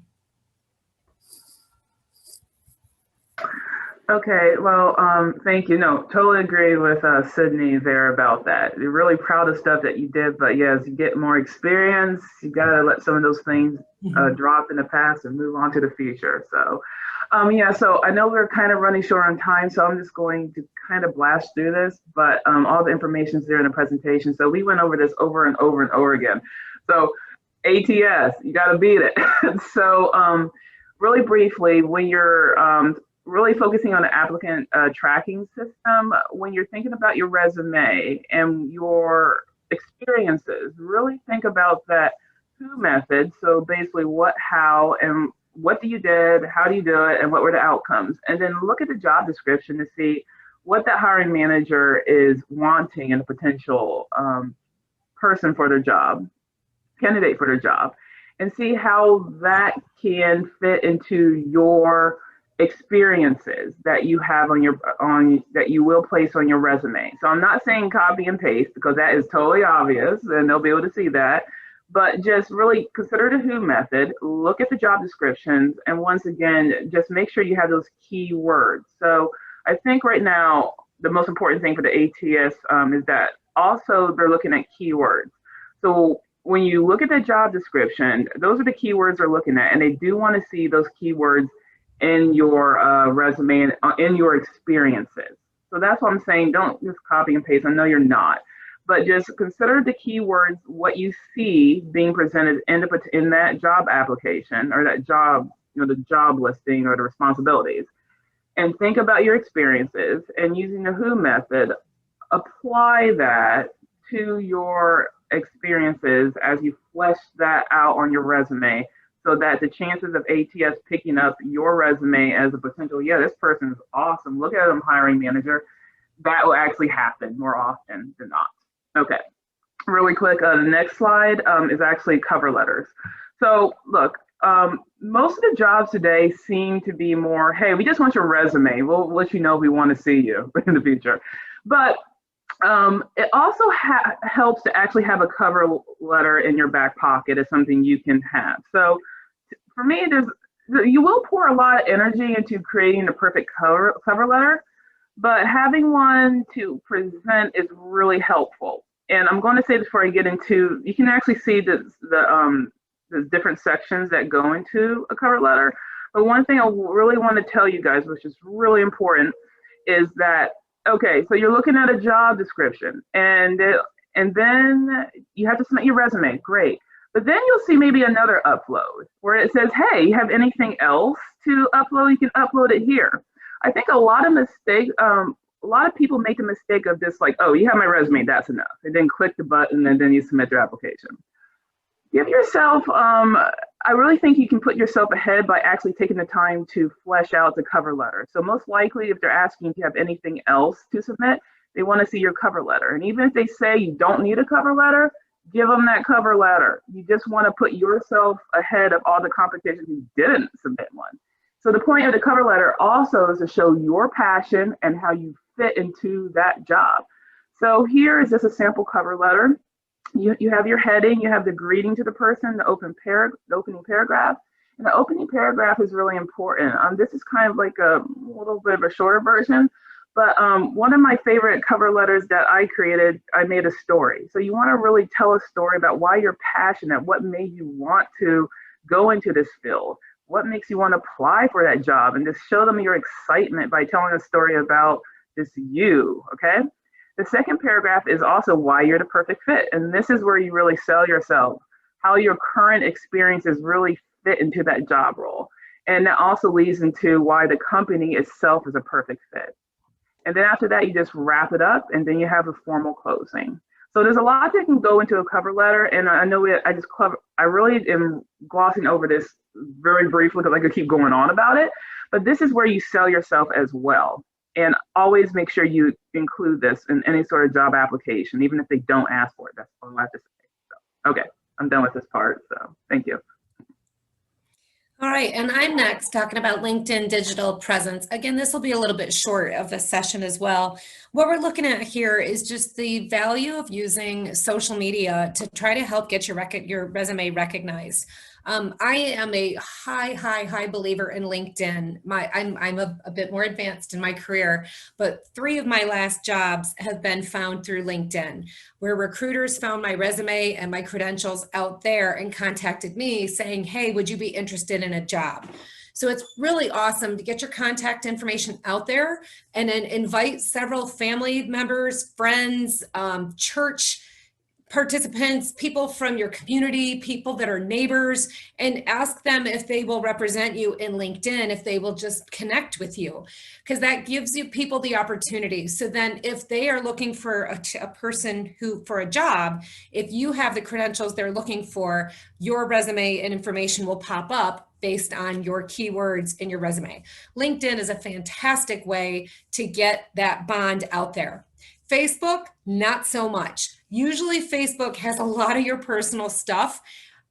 Speaker 3: Okay, well, thank you. No, totally agree with Sydney there about that. You're really proud of stuff that you did, but yeah, as you get more experience, you gotta let some of those things drop in the past and move on to the future. So, yeah, so I know we're kind of running short on time, so I'm just going to kind of blast through this, but all the information's there in the presentation. So we went over this over and over and over again. So ATS, you gotta beat it. So really briefly, when you're really focusing on the applicant tracking system, when you're thinking about your resume and your experiences, really think about that who method. So basically what, how, and what you did, how do you do it, and what were the outcomes? And then look at the job description to see what that hiring manager is wanting in a potential person for their job, candidate for their job, and see how that can fit into your experiences that you have that you will place on your resume. So I'm not saying copy and paste because that is totally obvious and they'll be able to see that, but just really consider the who method, look at the job descriptions, and once again, just make sure you have those key words. So I think right now, the most important thing for the ATS is that also they're looking at keywords. So when you look at the job description, those are the keywords they're looking at, and they do want to see those keywords in your resume and in your experiences. So that's what I'm saying. Don't just copy and paste. I know you're not, but just consider the keywords, what you see being presented in that job application or that job, the job listing or the responsibilities, and think about your experiences and using the who method, apply that to your experiences as you flesh that out on your resume, so that the chances of ATS picking up your resume as a potential, yeah, this person is awesome, look at them, hiring manager, that will actually happen more often than not. Okay, really quick, the next slide is actually cover letters. So look, most of the jobs today seem to be more, hey, we just want your resume. We'll let you know if we want to see you in the future. But it also helps to actually have a cover letter in your back pocket as something you can have. So for me, you will pour a lot of energy into creating the perfect cover letter, but having one to present is really helpful. And I'm going to say this before I get into, you can actually see the different sections that go into a cover letter. But one thing I really want to tell you guys, which is really important, is that, okay, so you're looking at a job description and then you have to submit your resume, great. But then you'll see maybe another upload where it says, hey, you have anything else to upload? You can upload it here. I think a lot of people make the mistake of just like, oh, you have my resume, that's enough. And then click the button and then you submit their application. Give yourself, I really think you can put yourself ahead by actually taking the time to flesh out the cover letter. So most likely if they're asking if you have anything else to submit, they want to see your cover letter. And even if they say you don't need a cover letter, give them that cover letter. You just want to put yourself ahead of all the competition who didn't submit one. So the point of the cover letter also is to show your passion and how you fit into that job. So here is just a sample cover letter. You have your heading, you have the greeting to the person, the opening paragraph. And the opening paragraph is really important. This is kind of like a little bit of a shorter version, but one of my favorite cover letters that I created, I made a story. So you want to really tell a story about why you're passionate, what made you want to go into this field, what makes you want to apply for that job, and just show them your excitement by telling a story about just you, okay? The second paragraph is also why you're the perfect fit. And this is where you really sell yourself, how your current experiences really fit into that job role. And that also leads into why the company itself is a perfect fit. And then after that, you just wrap it up and then you have a formal closing. So there's a lot that can go into a cover letter. And I know I really am glossing over this very briefly because I could keep going on about it. But this is where you sell yourself as well. And always make sure you include this in any sort of job application, even if they don't ask for it. That's all I have to say. So, okay, I'm done with this part. So thank you.
Speaker 2: All right, and I'm next talking about LinkedIn digital presence. Again, this will be a little bit short of the session as well. What we're looking at here is just the value of using social media to try to help get your resume recognized. I am a high believer in LinkedIn. I'm a bit more advanced in my career, but 3 of my last jobs have been found through LinkedIn, where recruiters found my resume and my credentials out there and contacted me saying, hey, would you be interested in a job? So it's really awesome to get your contact information out there and then invite several family members, friends, church participants, people from your community, people that are neighbors, and ask them if they will represent you in LinkedIn, if they will just connect with you, because that gives you people the opportunity. So then if they are looking for a person for a job, if you have the credentials they're looking for, your resume and information will pop up based on your keywords in your resume. LinkedIn is a fantastic way to get that bond out there. Facebook, not so much. Usually Facebook has a lot of your personal stuff.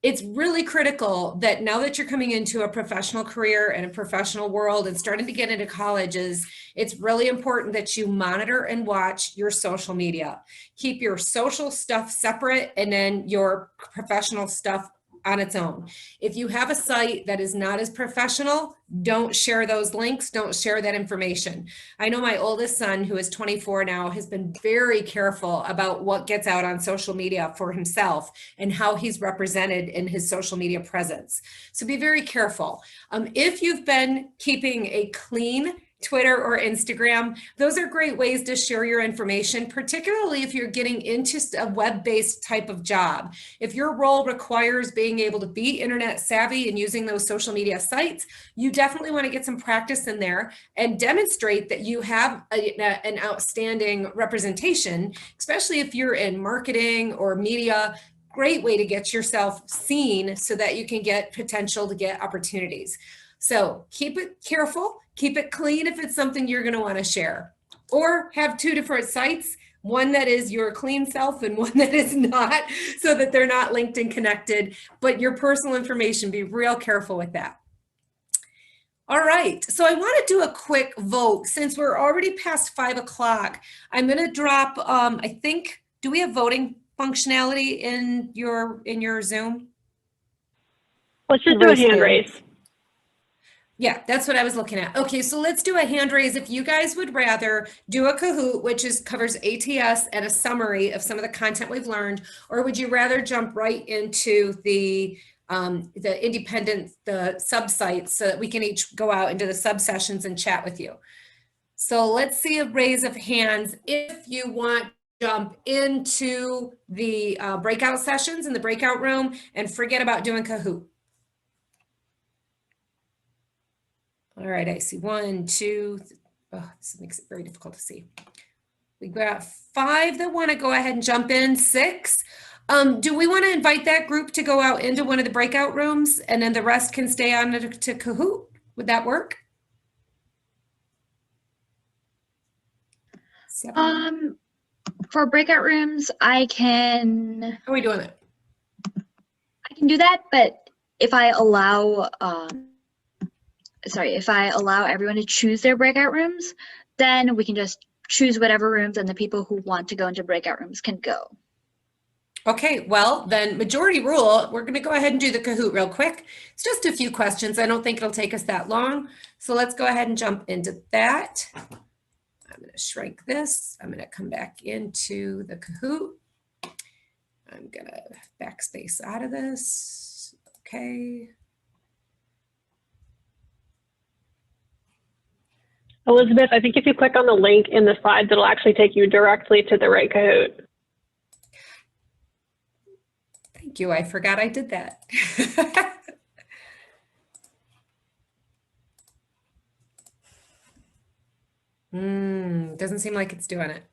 Speaker 2: It's really critical that now that you're coming into a professional career and a professional world and starting to get into colleges, it's really important that you monitor and watch your social media. Keep your social stuff separate and then your professional stuff on its own. If you have a site that is not as professional, don't share those links, don't share that information. I know my oldest son, who is 24 now, has been very careful about what gets out on social media for himself and how he's represented in his social media presence. So be very careful. If you've been keeping a clean Twitter or Instagram, those are great ways to share your information, particularly if you're getting into a web-based type of job. If your role requires being able to be internet savvy and using those social media sites, you definitely want to get some practice in there and demonstrate that you have an outstanding representation, especially if you're in marketing or media. Great way to get yourself seen so that you can get potential to get opportunities. So keep it careful, keep it clean if it's something you're going to want to share, or have 2 different sites, one that is your clean self and one that is not, so that they're not linked and connected, but your personal information, be real careful with that. All right, so I want to do a quick vote. Since we're already past 5 o'clock, I'm going to drop, I think, do we have voting functionality in your Zoom?
Speaker 1: Let's just do a hand raise.
Speaker 2: Yeah, that's what I was looking at. Okay, so let's do a hand raise if you guys would rather do a Kahoot, which covers ATS and a summary of some of the content we've learned, or would you rather jump right into the independent, the sub-sites so that we can each go out into the sub-sessions and chat with you? So let's see a raise of hands if you want to jump into the breakout sessions in the breakout room and forget about doing Kahoot. All right, I see 1, 2, oh, this makes it very difficult to see. We got 5 that want to go ahead and jump in, 6. Do we want to invite that group to go out into one of the breakout rooms and then the rest can stay on to Kahoot? Would that work? 7.
Speaker 7: For breakout rooms, I can
Speaker 2: How are we doing it?
Speaker 7: do that, but if I allow if I allow everyone to choose their breakout rooms, then we can just choose whatever rooms and the people who want to go into breakout rooms can go.
Speaker 2: Okay, well, then majority rule, we're going to go ahead and do the Kahoot real quick. It's just a few questions. I don't think it'll take us that long. So let's go ahead and jump into that. I'm going to shrink this. I'm going to come back into the Kahoot. I'm going to backspace out of this. Okay.
Speaker 1: Elizabeth, I think if you click on the link in the slides, it'll actually take you directly to the right Kahoot.
Speaker 2: Thank you. I forgot I did that. Doesn't seem like it's doing it.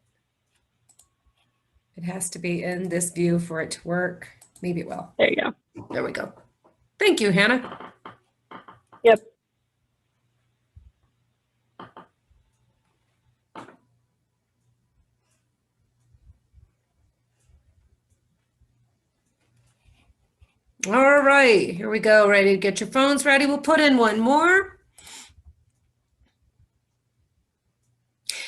Speaker 2: It has to be in this view for it to work. Maybe it will.
Speaker 1: There you go.
Speaker 2: There we go. Thank you, Hannah.
Speaker 1: Yep.
Speaker 2: All right, here we go. Ready to get your phones ready. We'll put in one more.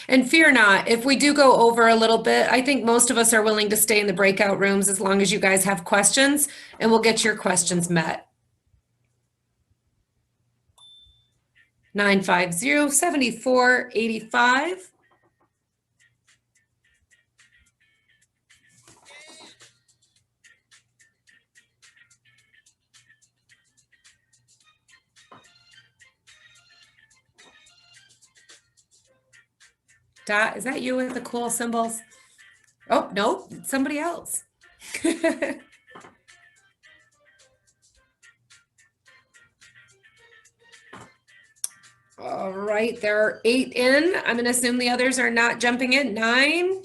Speaker 2: And fear not, if we do go over a little bit, I think most of us are willing to stay in the breakout rooms as long as you guys have questions, and we'll get your questions met. 950-7485. Dot, is that you with the cool symbols? Oh, no, it's somebody else. All right, there are 8 in. I'm going to assume the others are not jumping in. 9,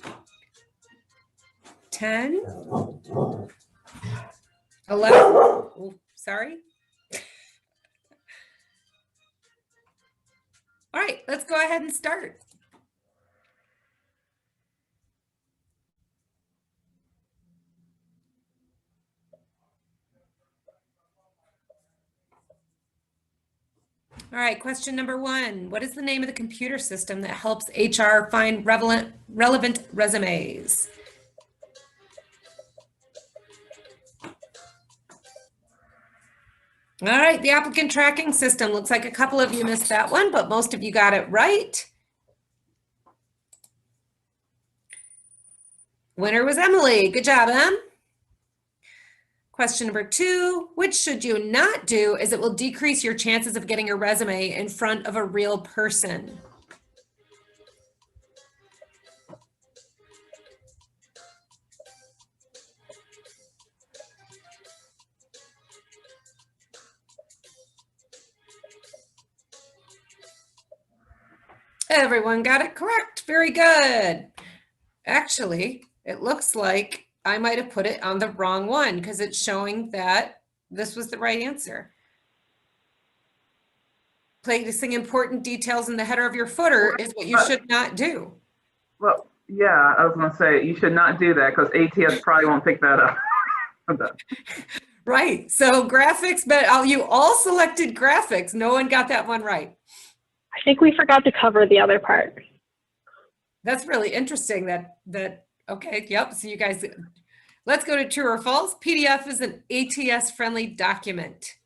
Speaker 2: 10, 11. Oh, sorry. All right, let's go ahead and start. All right, question number 1. What is the name of the computer system that helps HR find relevant resumes? All right, the applicant tracking system. Looks like a couple of you missed that one, but most of you got it right. Winner was Emily. Good job, Em. Question number 2, which should you not do as it will decrease your chances of getting a resume in front of a real person? Everyone got it correct. Very good. Actually, it looks like I might have put it on the wrong one because it's showing that this was the right answer. Placing important details in the header of your footer is what you should not do.
Speaker 3: Well, yeah, I was going to say you should not do that because ATS probably won't pick that up.
Speaker 2: Right. So graphics, but you all selected graphics. No one got that one right.
Speaker 1: I think we forgot to cover the other part.
Speaker 2: That's really interesting that okay, yep. So you guys, let's go to true or false. PDF is an ATS friendly document.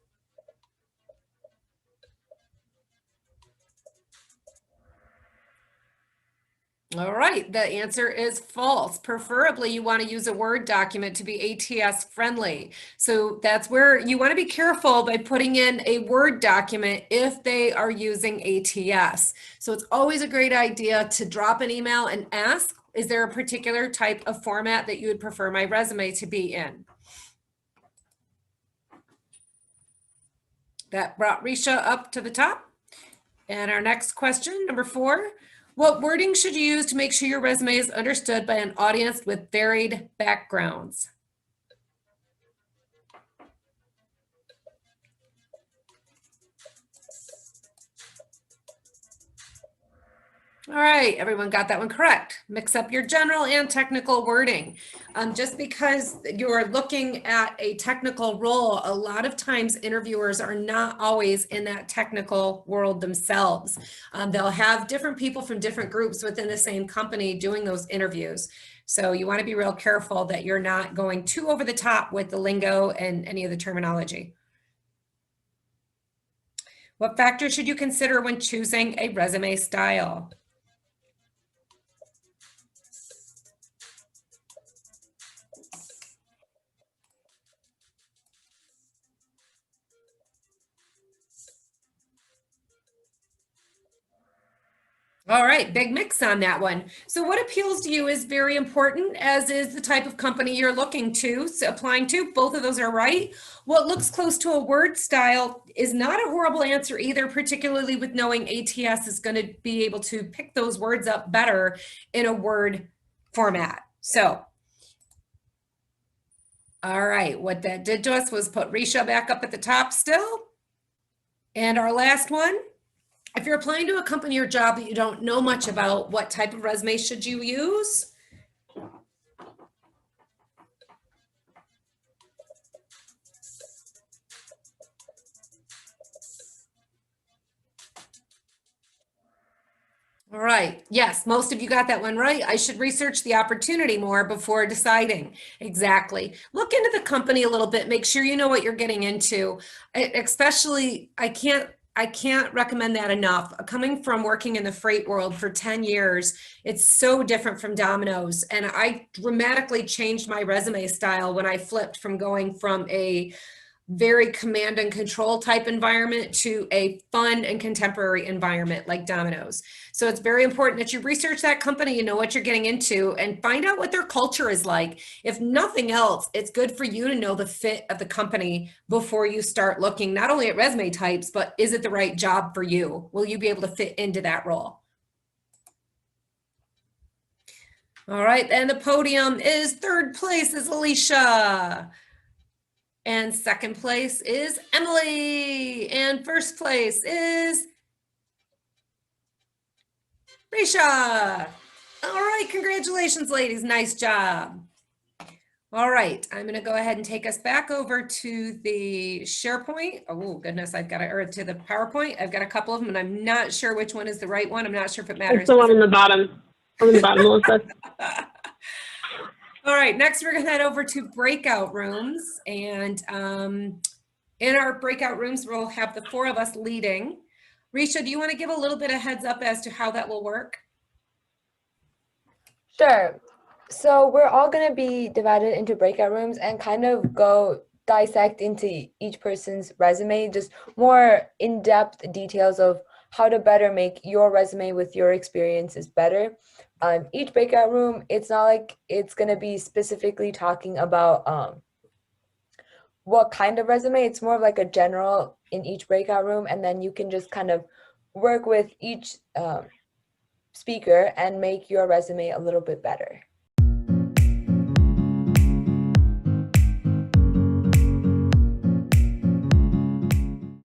Speaker 2: All right, the answer is false. Preferably, you want to use a Word document to be ATS friendly. So that's where you want to be careful by putting in a Word document if they are using ATS. So it's always a great idea to drop an email and ask, is there a particular type of format that you would prefer my resume to be in? That brought Risha up to the top. And our next question, number 4, what wording should you use to make sure your resume is understood by an audience with varied backgrounds? All right, everyone got that one correct. Mix up your general and technical wording. Just because you're looking at a technical role, a lot of times interviewers are not always in that technical world themselves. They'll have different people from different groups within the same company doing those interviews. So you want to be real careful that you're not going too over the top with the lingo and any of the terminology. What factors should you consider when choosing a resume style? All right, big mix on that one. So what appeals to you is very important, as is the type of company you're looking to, applying to. Both of those are right. What looks close to a Word style is not a horrible answer either, particularly with knowing ATS is going to be able to pick those words up better in a Word format. So, all right, what that did to us was put Risha back up at the top still. And our last one. If you're applying to a company or job that you don't know much about, what type of resume should you use? All right. Yes, most of you got that one right. I should research the opportunity more before deciding. Exactly. Look into the company a little bit. Make sure you know what you're getting into. Especially, I can't recommend that enough. Coming from working in the freight world for 10 years, it's so different from Domino's. And I dramatically changed my resume style when I flipped from going from a very command and control type environment to a fun and contemporary environment like Domino's. So it's very important that you research that company, you know what you're getting into, and find out what their culture is like. If nothing else, it's good for you to know the fit of the company before you start looking not only at resume types, but is it the right job for you? Will you be able to fit into that role? All right, and the podium is third place is Alicia. And second place is Emily. And first place is Risha. All right, congratulations, ladies. Nice job. All right, I'm going to go ahead and take us back over to the SharePoint. Oh, goodness, or to the PowerPoint. I've got a couple of them, and I'm not sure which one is the right one. I'm not sure if it matters.
Speaker 1: It's the one on the bottom. On the bottom, Melissa.
Speaker 2: All right, next we're going to head over to breakout rooms. And in our breakout rooms, we'll have the 4 of us leading. Risha, do you want to give a little bit of heads up as to how that will work?
Speaker 5: Sure. So we're all going to be divided into breakout rooms and kind of go dissect into each person's resume, just more in-depth details of how to better make your resume with your experiences better. Each breakout room, it's not like it's going to be specifically talking about what kind of resume. It's more of like a general in each breakout room, and then you can just kind of work with each speaker and make your resume a little bit better.